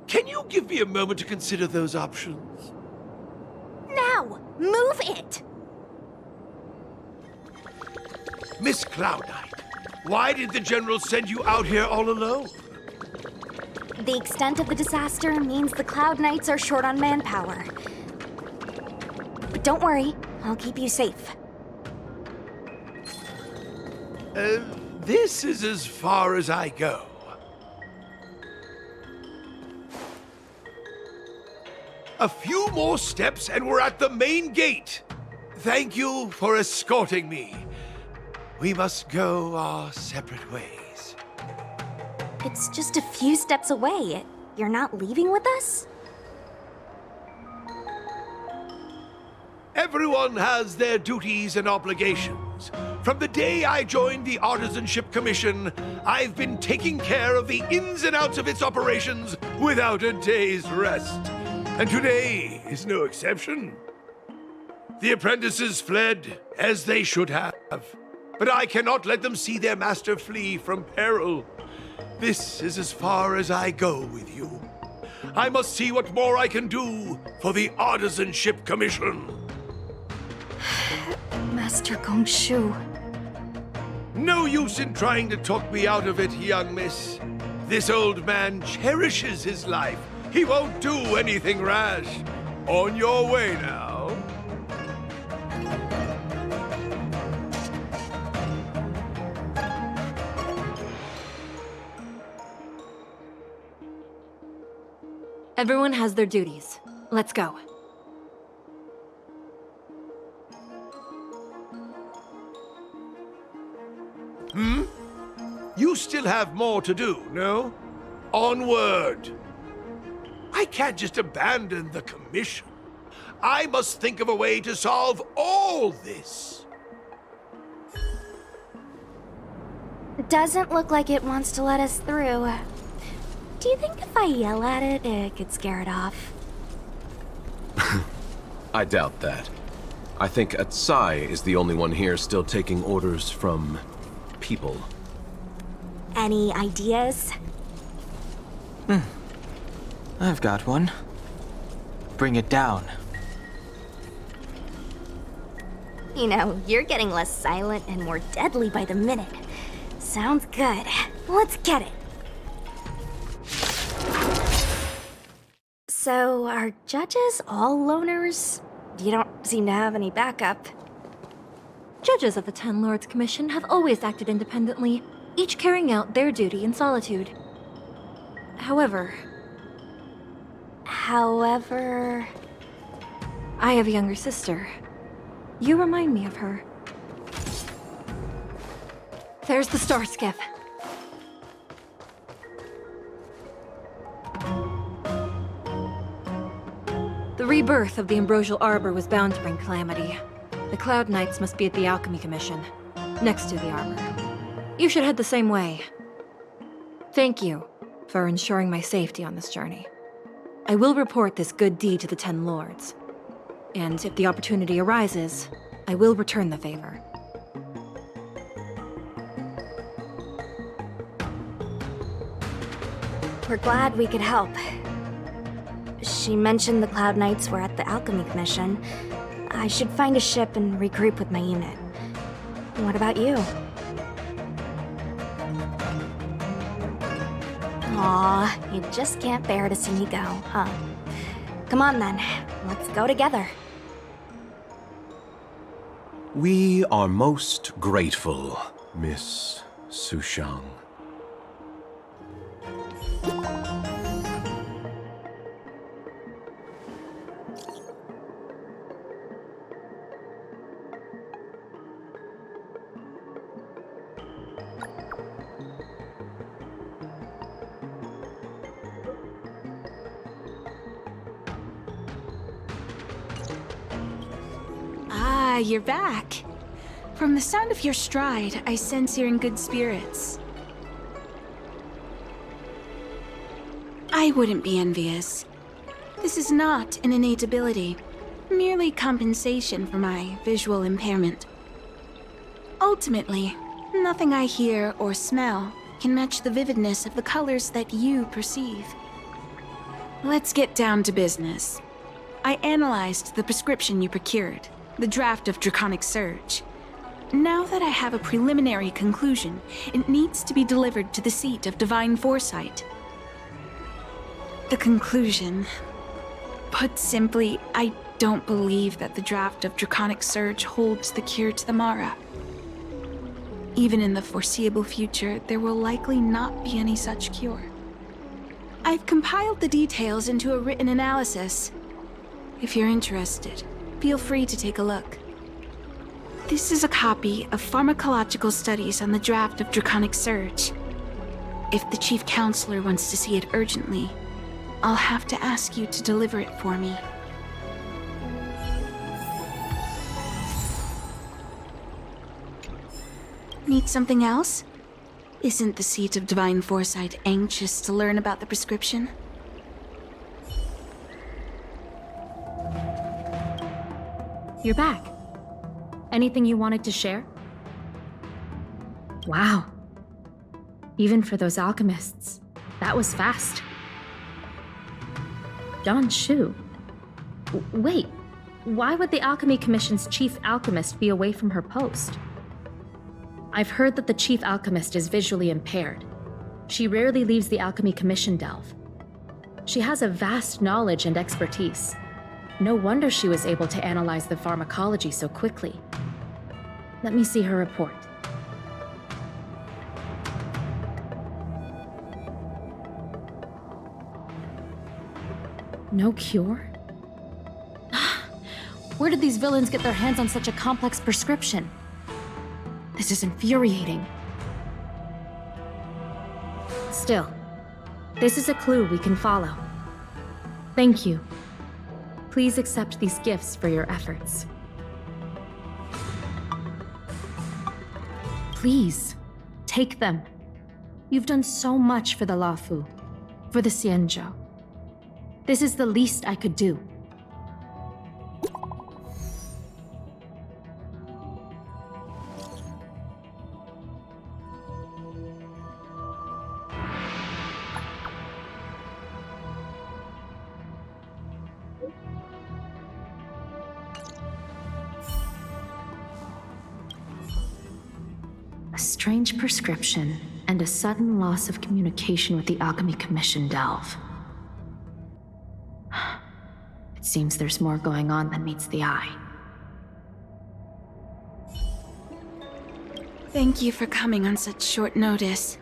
Can you give me a moment to consider those options? Now! Move it! Miss Cloud Knight, why did the General send you out here all alone? The extent of the disaster means the Cloud Knights are short on manpower. But don't worry, I'll keep you safe. This is as far as I go. A few more steps and we're at the main gate. Thank you for escorting me. We must go our separate ways. It's just a few steps away. You're not leaving with us? Everyone has their duties and obligations. From the day I joined the Artisanship Commission, I've been taking care of the ins and outs of its operations without a day's rest. And today is no exception. The apprentices fled, as they should have. But I cannot let them see their master flee from peril. This is as far as I go with you. I must see what more I can do for the Artisanship Commission. Master Gongshu. No use in trying to talk me out of it, young miss. This old man cherishes his life. He won't do anything rash. On your way now. Everyone has their duties. Let's go. You still have more to do, no? Onward! I can't just abandon the commission. I must think of a way to solve all this. Doesn't look like it wants to let us through. Do you think if I yell at it, it could scare it off? I doubt that. I think Atsai is the only one here still taking orders from people. Any ideas? I've got one. Bring it down. You know, you're getting less silent and more deadly by the minute. Sounds good. Let's get it. So, are judges all loners? You don't seem to have any backup. Judges of the Ten Lords Commission have always acted independently, each carrying out their duty in solitude. However, I have a younger sister. You remind me of her. There's the star skiff. The rebirth of the Ambrosial Arbor was bound to bring calamity. The Cloud Knights must be at the Alchemy Commission, next to the arbor. You should head the same way. Thank you for ensuring my safety on this journey. I will report this good deed to the Ten Lords. And if the opportunity arises, I will return the favor. We're glad we could help. She mentioned the Cloud Knights were at the Alchemy Commission. I should find a ship and regroup with my unit. What about you? Aw, you just can't bear to see me go, huh? Come on then, let's go together. We are most grateful, Miss Sushang. You're back. From the sound of your stride, I sense you're in good spirits. I wouldn't be envious. This is not an innate ability, merely compensation for my visual impairment. Ultimately, nothing I hear or smell can match the vividness of the colors that you perceive. Let's get down to business. I analyzed the prescription you procured, the draft of Draconic Surge. Now that I have a preliminary conclusion, it needs to be delivered to the seat of Divine Foresight. The conclusion. Put simply, I don't believe that the draft of Draconic Surge holds the cure to the Mara. Even in the foreseeable future, there will likely not be any such cure. I've compiled the details into a written analysis. If you're interested, feel free to take a look. This is a copy of pharmacological studies on the draft of Draconic Surge. If the Chief Counselor wants to see it urgently, I'll have to ask you to deliver it for me. Need something else? Isn't the seat of Divine Foresight anxious to learn about the prescription? You're back. Anything you wanted to share? Wow. Even for those alchemists, that was fast. Don Shu. Wait, why would the Alchemy Commission's chief alchemist be away from her post? I've heard that the chief alchemist is visually impaired. She rarely leaves the Alchemy Commission delve. She has a vast knowledge and expertise. No wonder she was able to analyze the pharmacology so quickly. Let me see her report. No cure? Where did these villains get their hands on such a complex prescription? This is infuriating. Still, this is a clue we can follow. Thank you. Please accept these gifts for your efforts. Please, take them. You've done so much for the Luofu, for the Xianzhou. This is the least I could do. A strange prescription and a sudden loss of communication with the Alchemy Commission delve. It seems there's more going on than meets the eye. Thank you for coming on such short notice.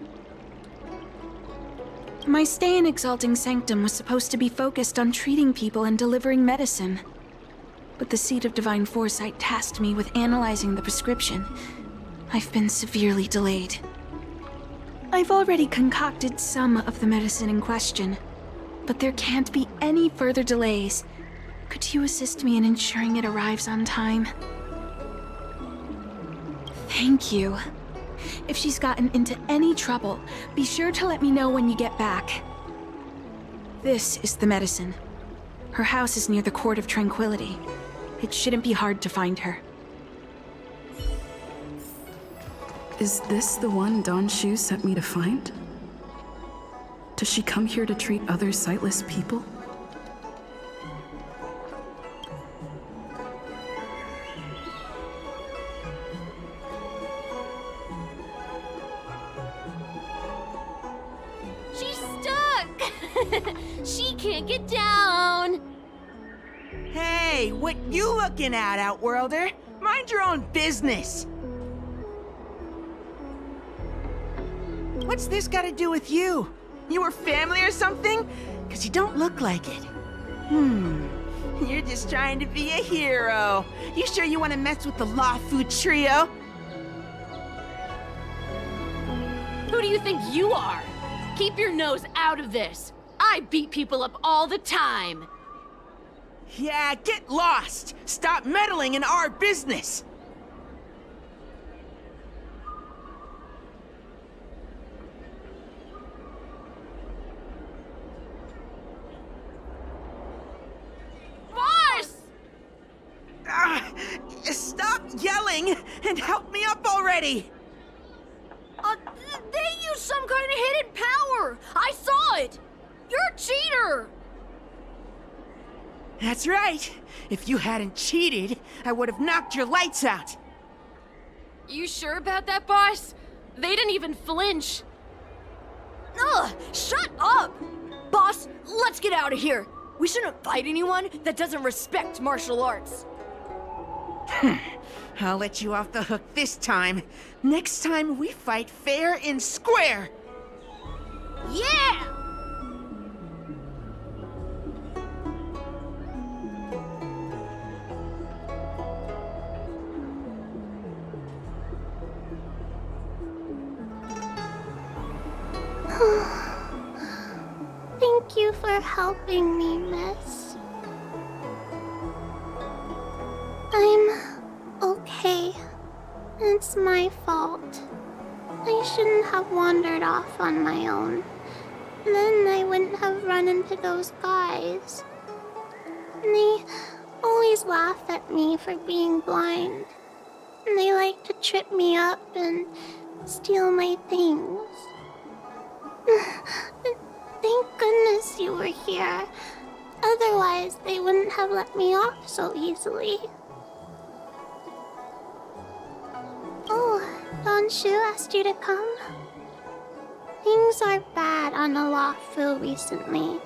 My stay in Exalting Sanctum was supposed to be focused on treating people and delivering medicine. But the Seat of Divine Foresight tasked me with analyzing the prescription. I've been severely delayed. I've already concocted some of the medicine in question, but there can't be any further delays. Could you assist me in ensuring it arrives on time? Thank you. If she's gotten into any trouble, be sure to let me know when you get back. This is the medicine. Her house is near the Court of Tranquility. It shouldn't be hard to find her. Is this the one Don Shu sent me to find? Does she come here to treat other sightless people? She's stuck! She can't get down! Hey, what you looking at, Outworlder? Mind your own business! What's this got to do with you? You were family or something? 'Cause you don't look like it. You're just trying to be a hero. You sure you want to mess with the Luofu trio? Who do you think you are? Keep your nose out of this. I beat people up all the time. Yeah, get lost. Stop meddling in our business. Stop yelling and help me up already! They use some cheater! I saw it! You're a cheater! That's right. If you hadn't cheated, I would have knocked your lights out. You sure about that, boss? They didn't even flinch. Ugh! Shut up! Boss, let's get out of here. We shouldn't fight anyone that doesn't respect martial arts. I'll let you off the hook this time. Next time we fight fair and square. Yeah! Thank you for helping me, miss. I'm okay. It's my fault. I shouldn't have wandered off on my own. Then I wouldn't have run into those guys. They always laugh at me for being blind. And they like to trip me up and steal my things. Thank goodness you were here. Otherwise, they wouldn't have let me off so easily. Oh, Don Shu asked you to come? Things are bad on the Luofu recently.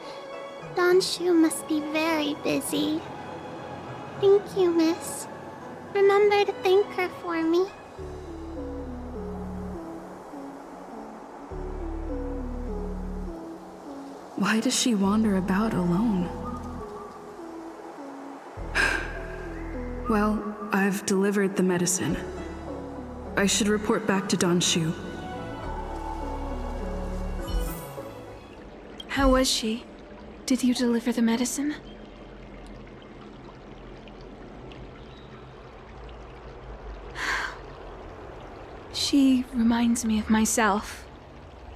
Don Shu must be very busy. Thank you, miss. Remember to thank her for me. Why does she wander about alone? Well, I've delivered the medicine. I should report back to Don Shu. How was she? Did you deliver the medicine? She reminds me of myself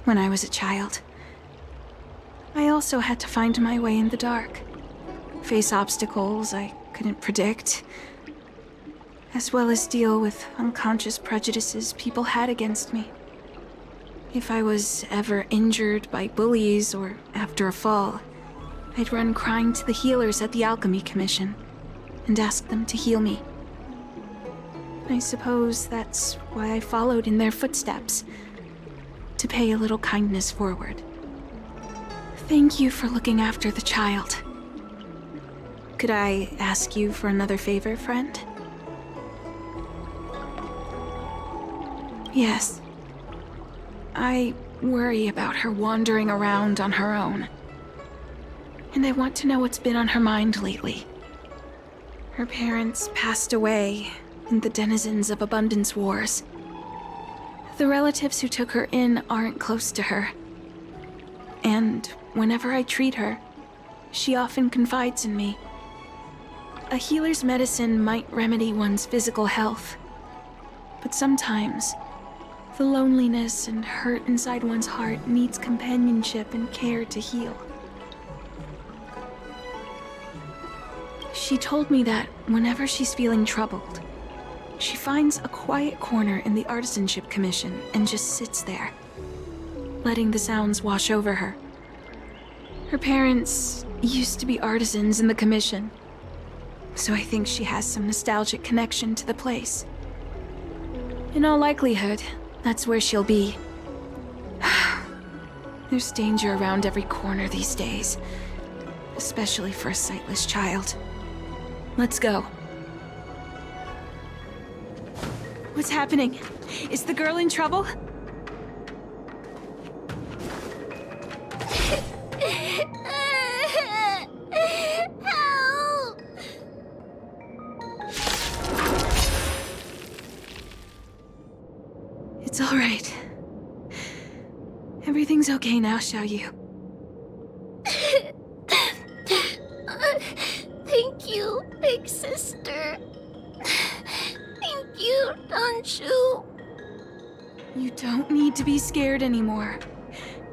when I was a child. I also had to find my way in the dark, face obstacles I couldn't predict, as well as deal with unconscious prejudices people had against me. If I was ever injured by bullies or after a fall, I'd run crying to the healers at the Alchemy Commission and ask them to heal me. I suppose that's why I followed in their footsteps, to pay a little kindness forward. Thank you for looking after the child. Could I ask you for another favor, friend? Yes. I worry about her wandering around on her own. And I want to know what's been on her mind lately. Her parents passed away in the denizens of Abundance Wars. The relatives who took her in aren't close to her. And whenever I treat her, she often confides in me. A healer's medicine might remedy one's physical health, but sometimes the loneliness and hurt inside one's heart needs companionship and care to heal. She told me that whenever she's feeling troubled, she finds a quiet corner in the Artisanship Commission and just sits there, letting the sounds wash over her. Her parents used to be artisans in the commission, so I think she has some nostalgic connection to the place. In all likelihood, that's where she'll be. There's danger around every corner these days, especially for a sightless child. Let's go. What's happening? Is the girl in trouble? Help! It's all right. Everything's okay now, Xiaoyu. Thank you, big sister. Thank you, Don Shu. You don't need to be scared anymore.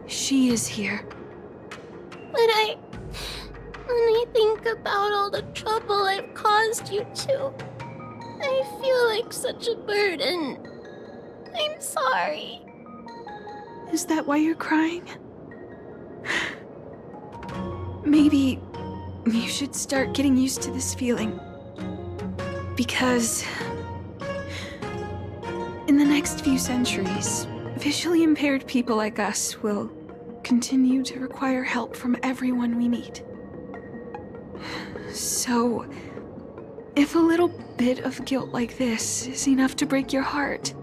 She is here. But when I think about all the trouble I've caused you two, I feel like such a burden. I'm sorry. Is that why you're crying? Maybe you should start getting used to this feeling. Because in the next few centuries, visually impaired people like us will continue to require help from everyone we meet. So, if a little bit of guilt like this is enough to break your heart,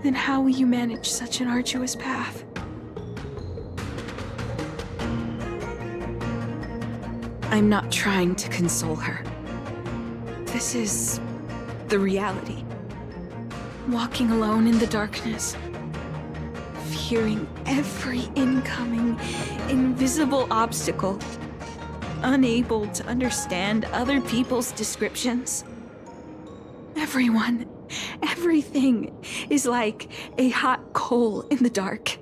then how will you manage such an arduous path? I'm not trying to console her. This is the reality. Walking alone in the darkness, fearing every incoming, invisible obstacle, unable to understand other people's descriptions. Everyone, everything is like a hot coal in the dark.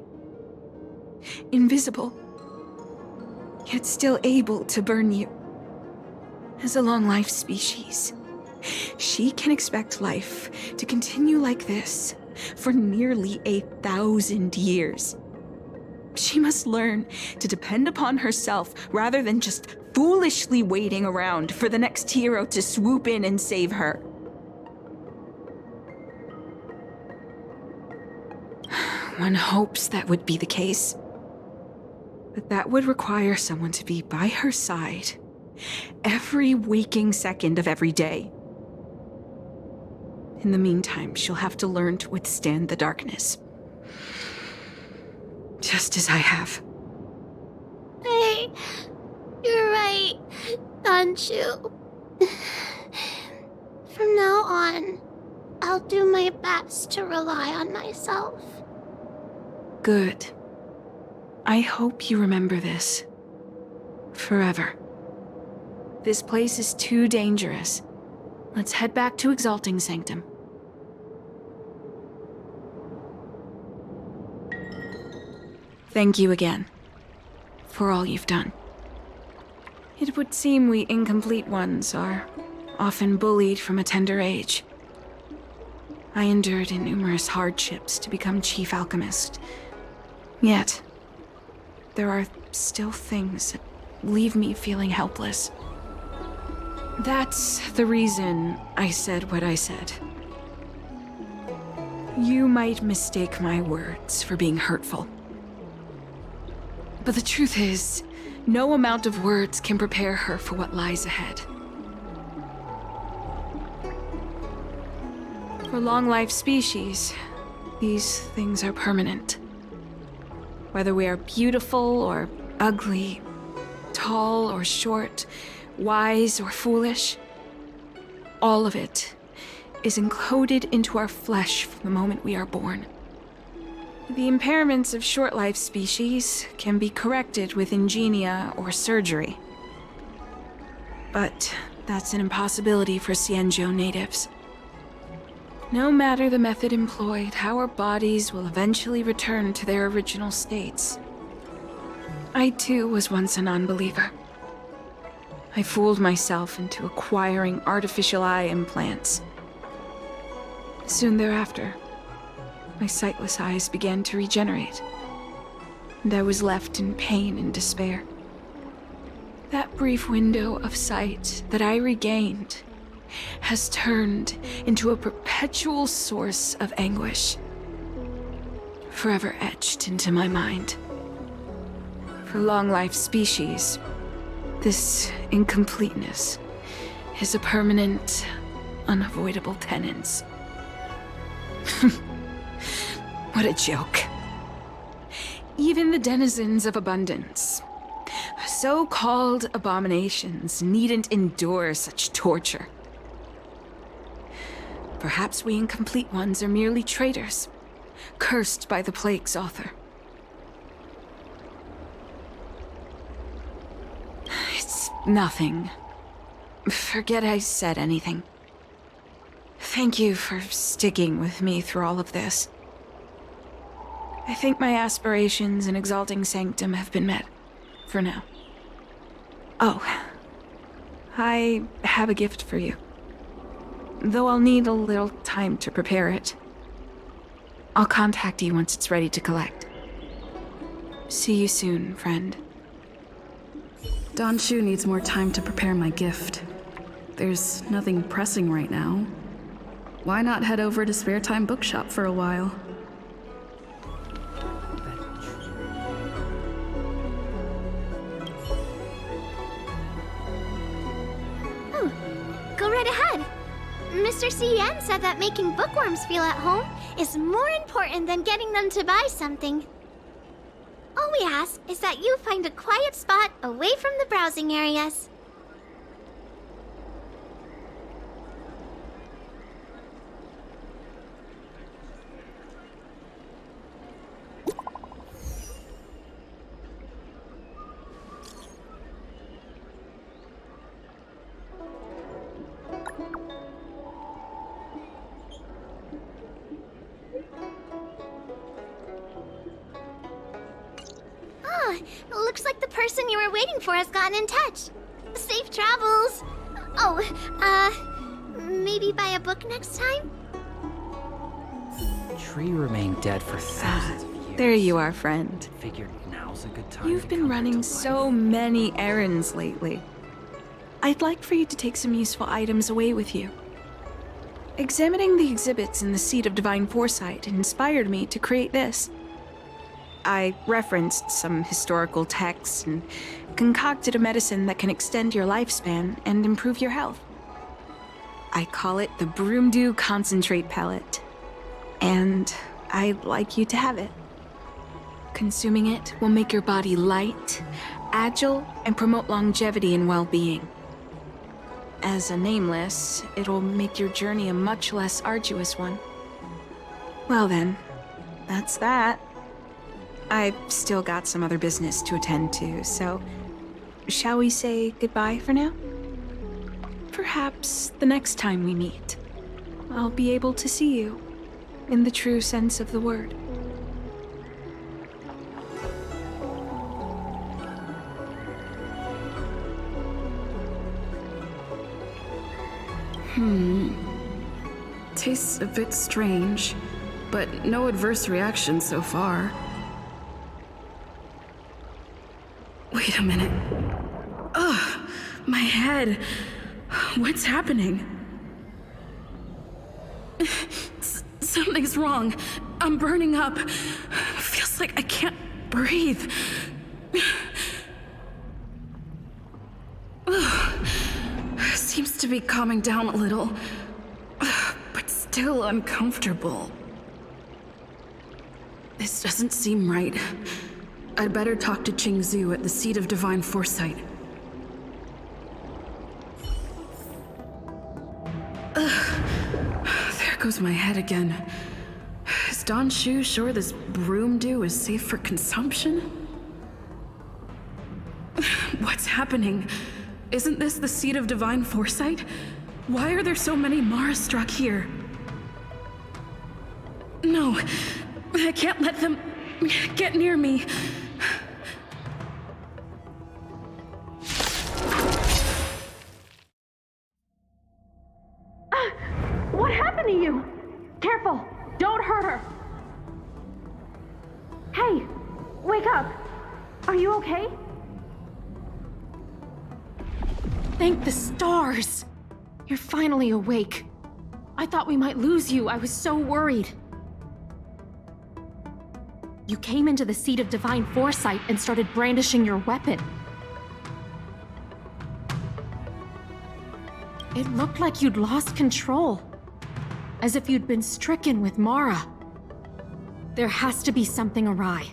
Invisible, yet still able to burn you. As a long-life species, she can expect life to continue like this for nearly 1,000 years. She must learn to depend upon herself rather than just foolishly waiting around for the next hero to swoop in and save her. One hopes that would be the case. But that would require someone to be by her side every waking second of every day. In the meantime, she'll have to learn to withstand the darkness. Just as I have. Hey, you're right, Xianzhou. From now on, I'll do my best to rely on myself. Good. I hope you remember this. Forever. This place is too dangerous. Let's head back to Exalting Sanctum. Thank you again for all you've done. It would seem we incomplete ones are often bullied from a tender age. I endured numerous hardships to become Chief Alchemist. Yet, there are still things that leave me feeling helpless. That's the reason I said what I said. You might mistake my words for being hurtful. But the truth is, no amount of words can prepare her for what lies ahead. For long-life species, these things are permanent. Whether we are beautiful or ugly, tall or short, wise or foolish, all of it is encoded into our flesh from the moment we are born. The impairments of short-life species can be corrected with ingenia or surgery. But that's an impossibility for Xianzhou natives. No matter the method employed, our bodies will eventually return to their original states. I too was once a non-believer. I fooled myself into acquiring artificial eye implants. Soon thereafter, my sightless eyes began to regenerate, and I was left in pain and despair. That brief window of sight that I regained has turned into a perpetual source of anguish, forever etched into my mind. For long-life species, this incompleteness is a permanent, unavoidable tenance. What a joke. Even the denizens of abundance, so-called abominations, needn't endure such torture. Perhaps we incomplete ones are merely traitors, cursed by the plague's author. It's nothing. Forget I said anything. Thank you for sticking with me through all of this. I think my aspirations in Exalting Sanctum have been met, for now. Oh, I have a gift for you. Though I'll need a little time to prepare it. I'll contact you once it's ready to collect. See you soon, friend. Don Shu needs more time to prepare my gift. There's nothing pressing right now. Why not head over to Spare Time Bookshop for a while? Oh, go right ahead. Mr. CN said that making bookworms feel at home is more important than getting them to buy something. All we ask is that you find a quiet spot away from the browsing areas. Looks like the person you were waiting for has gotten in touch. Safe travels. Oh, maybe buy a book next time? The tree remained dead for thousands of years. There you are, friend. Figured now's a good time. You've been running so many errands lately. I'd like for you to take some useful items away with you. Examining the exhibits in the Seat of Divine Foresight inspired me to create this. I referenced some historical texts and concocted a medicine that can extend your lifespan and improve your health. I call it the Broomdew Concentrate Pellet, and I'd like you to have it. Consuming it will make your body light, agile, and promote longevity and well-being. As a nameless, it'll make your journey a much less arduous one. Well then, that's that. I've still got some other business to attend to, so shall we say goodbye for now? Perhaps the next time we meet, I'll be able to see you in the true sense of the word. Tastes a bit strange, but no adverse reaction so far. Wait a minute. Ugh, my head. What's happening? Something's wrong. I'm burning up. Feels like I can't breathe. Seems to be calming down a little, but still uncomfortable. This doesn't seem right. I'd better talk to Xianzhou at the Seat of Divine Foresight. There goes my head again. Is Don Shu sure this broom dew is safe for consumption? What's happening? Isn't this the Seat of Divine Foresight? Why are there so many Mara struck here? No, I can't let them get near me. What happened to you? Careful! Don't hurt her! Hey! Wake up! Are you okay? Thank the stars! You're finally awake. I thought we might lose you. I was so worried. You came into the Seat of Divine Foresight and started brandishing your weapon. It looked like you'd lost control. As if you'd been stricken with Mara. There has to be something awry.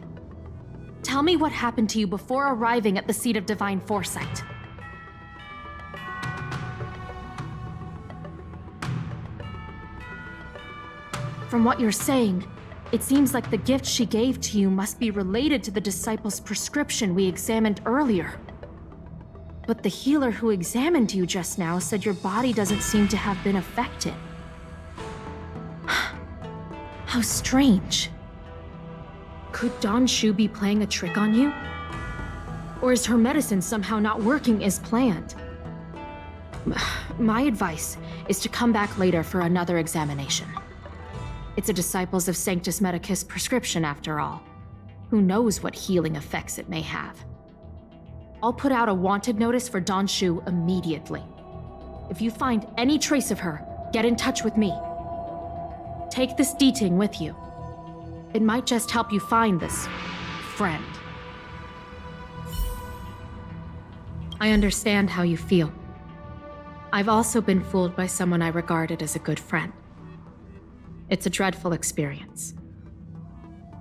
Tell me what happened to you before arriving at the Seat of Divine Foresight. From what you're saying, it seems like the gift she gave to you must be related to the disciple's prescription we examined earlier. But the healer who examined you just now said your body doesn't seem to have been affected. How strange. Could Don Shu be playing a trick on you? Or is her medicine somehow not working as planned? My advice is to come back later for another examination. It's a Disciples of Sanctus Medicus prescription, after all. Who knows what healing effects it may have? I'll put out a wanted notice for Xianzhou immediately. If you find any trace of her, get in touch with me. Take this D-Ting with you. It might just help you find this friend. I understand how you feel. I've also been fooled by someone I regarded as a good friend. It's a dreadful experience.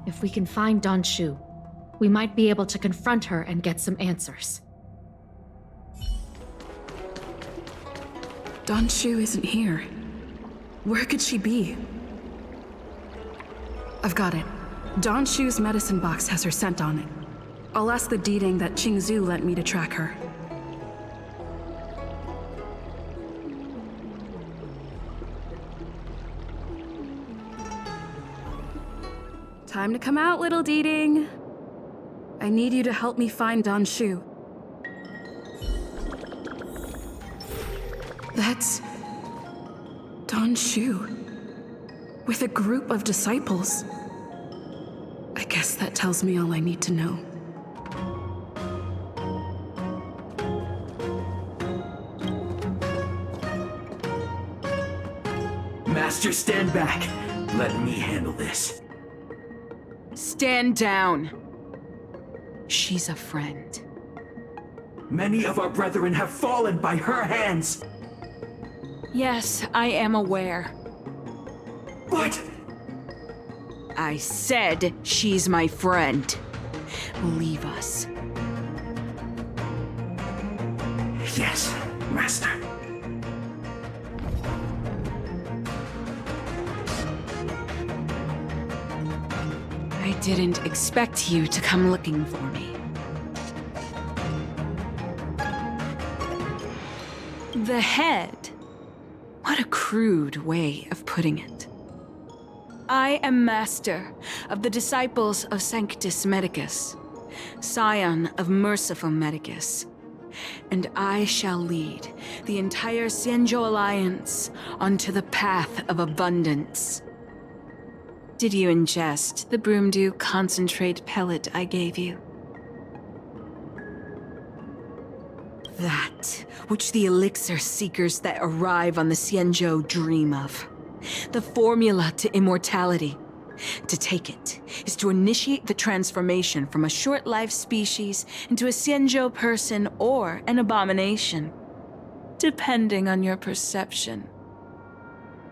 If we can find Xianzhou, we might be able to confront her and get some answers. Xianzhou isn't here. Where could she be? I've got it. Xianzhou's medicine box has her scent on it. I'll ask the D-Ting that Qingzhu lent me to track her. Time to come out, little D-Ting. I need you to help me find Xianzhou. That's Xianzhou with a group of disciples. I guess that tells me all I need to know. Master, stand back. Let me handle this. Stand down. She's a friend. Many of our brethren have fallen by her hands. Yes, I am aware. But I said she's my friend. Leave us. Yes, Master. I didn't expect you to come looking for me. The head. What a crude way of putting it. I am master of the disciples of Sanctus Medicus, scion of Merciful Medicus, and I shall lead the entire Xianzhou Alliance onto the path of abundance. Did you ingest the Broomdew concentrate pellet I gave you? That which the elixir seekers that arrive on the Xianzhou dream of. The formula to immortality. To take it is to initiate the transformation from a short-lived species into a Xianzhou person or an abomination, depending on your perception.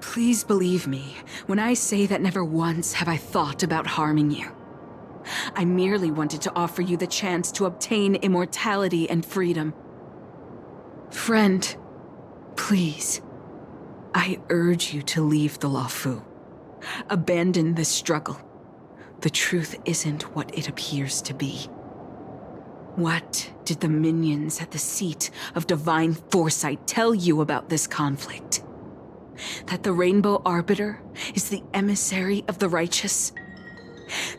Please believe me when I say that never once have I thought about harming you. I merely wanted to offer you the chance to obtain immortality and freedom. Friend, please, I urge you to leave the Luofu. Abandon this struggle. The truth isn't what it appears to be. What did the minions at the seat of divine foresight tell you about this conflict? That the Rainbow Arbiter is the emissary of the righteous?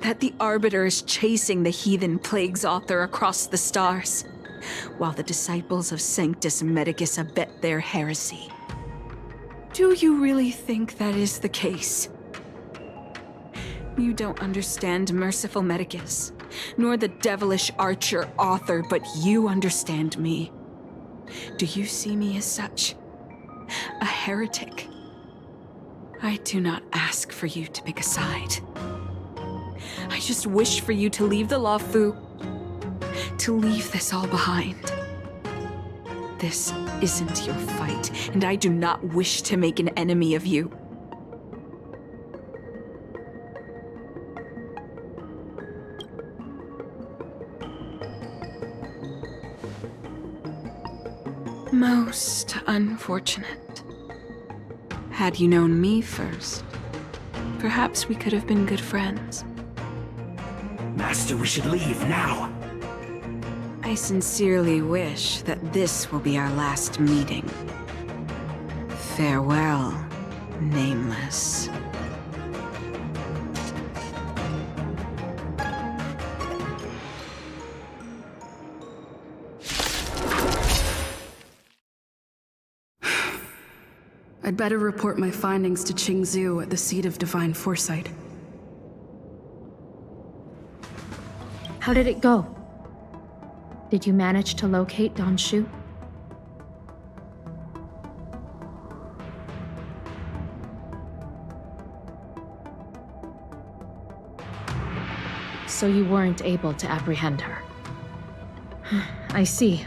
That the Arbiter is chasing the heathen plague's author across the stars, while the disciples of Sanctus Medicus abet their heresy? Do you really think that is the case? You don't understand Merciful Medicus, nor the devilish archer author, but you understand me. Do you see me as such? A heretic? I do not ask for you to pick a side. I just wish for you to leave the Luofu, to leave this all behind. This isn't your fight, and I do not wish to make an enemy of you. Most unfortunate. Had you known me first, perhaps we could have been good friends. Master, we should leave now. I sincerely wish that this will be our last meeting. Farewell, Nameless. I'd better report my findings to Qingzhu at the seat of divine foresight. How did it go? Did you manage to locate Don Shu? So you weren't able to apprehend her. I see.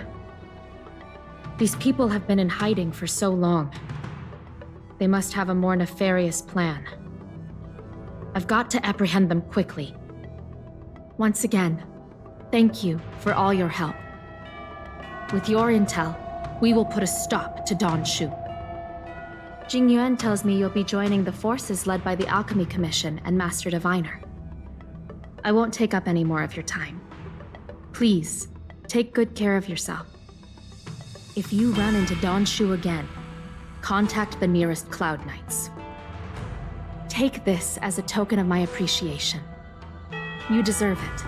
These people have been in hiding for so long. They must have a more nefarious plan. I've got to apprehend them quickly. Once again, thank you for all your help. With your intel, we will put a stop to Don Shu. Jing Yuan tells me you'll be joining the forces led by the Alchemy Commission and Master Diviner. I won't take up any more of your time. Please, take good care of yourself. If you run into Don Shu again, contact the nearest Cloud Knights. Take this as a token of my appreciation. You deserve it.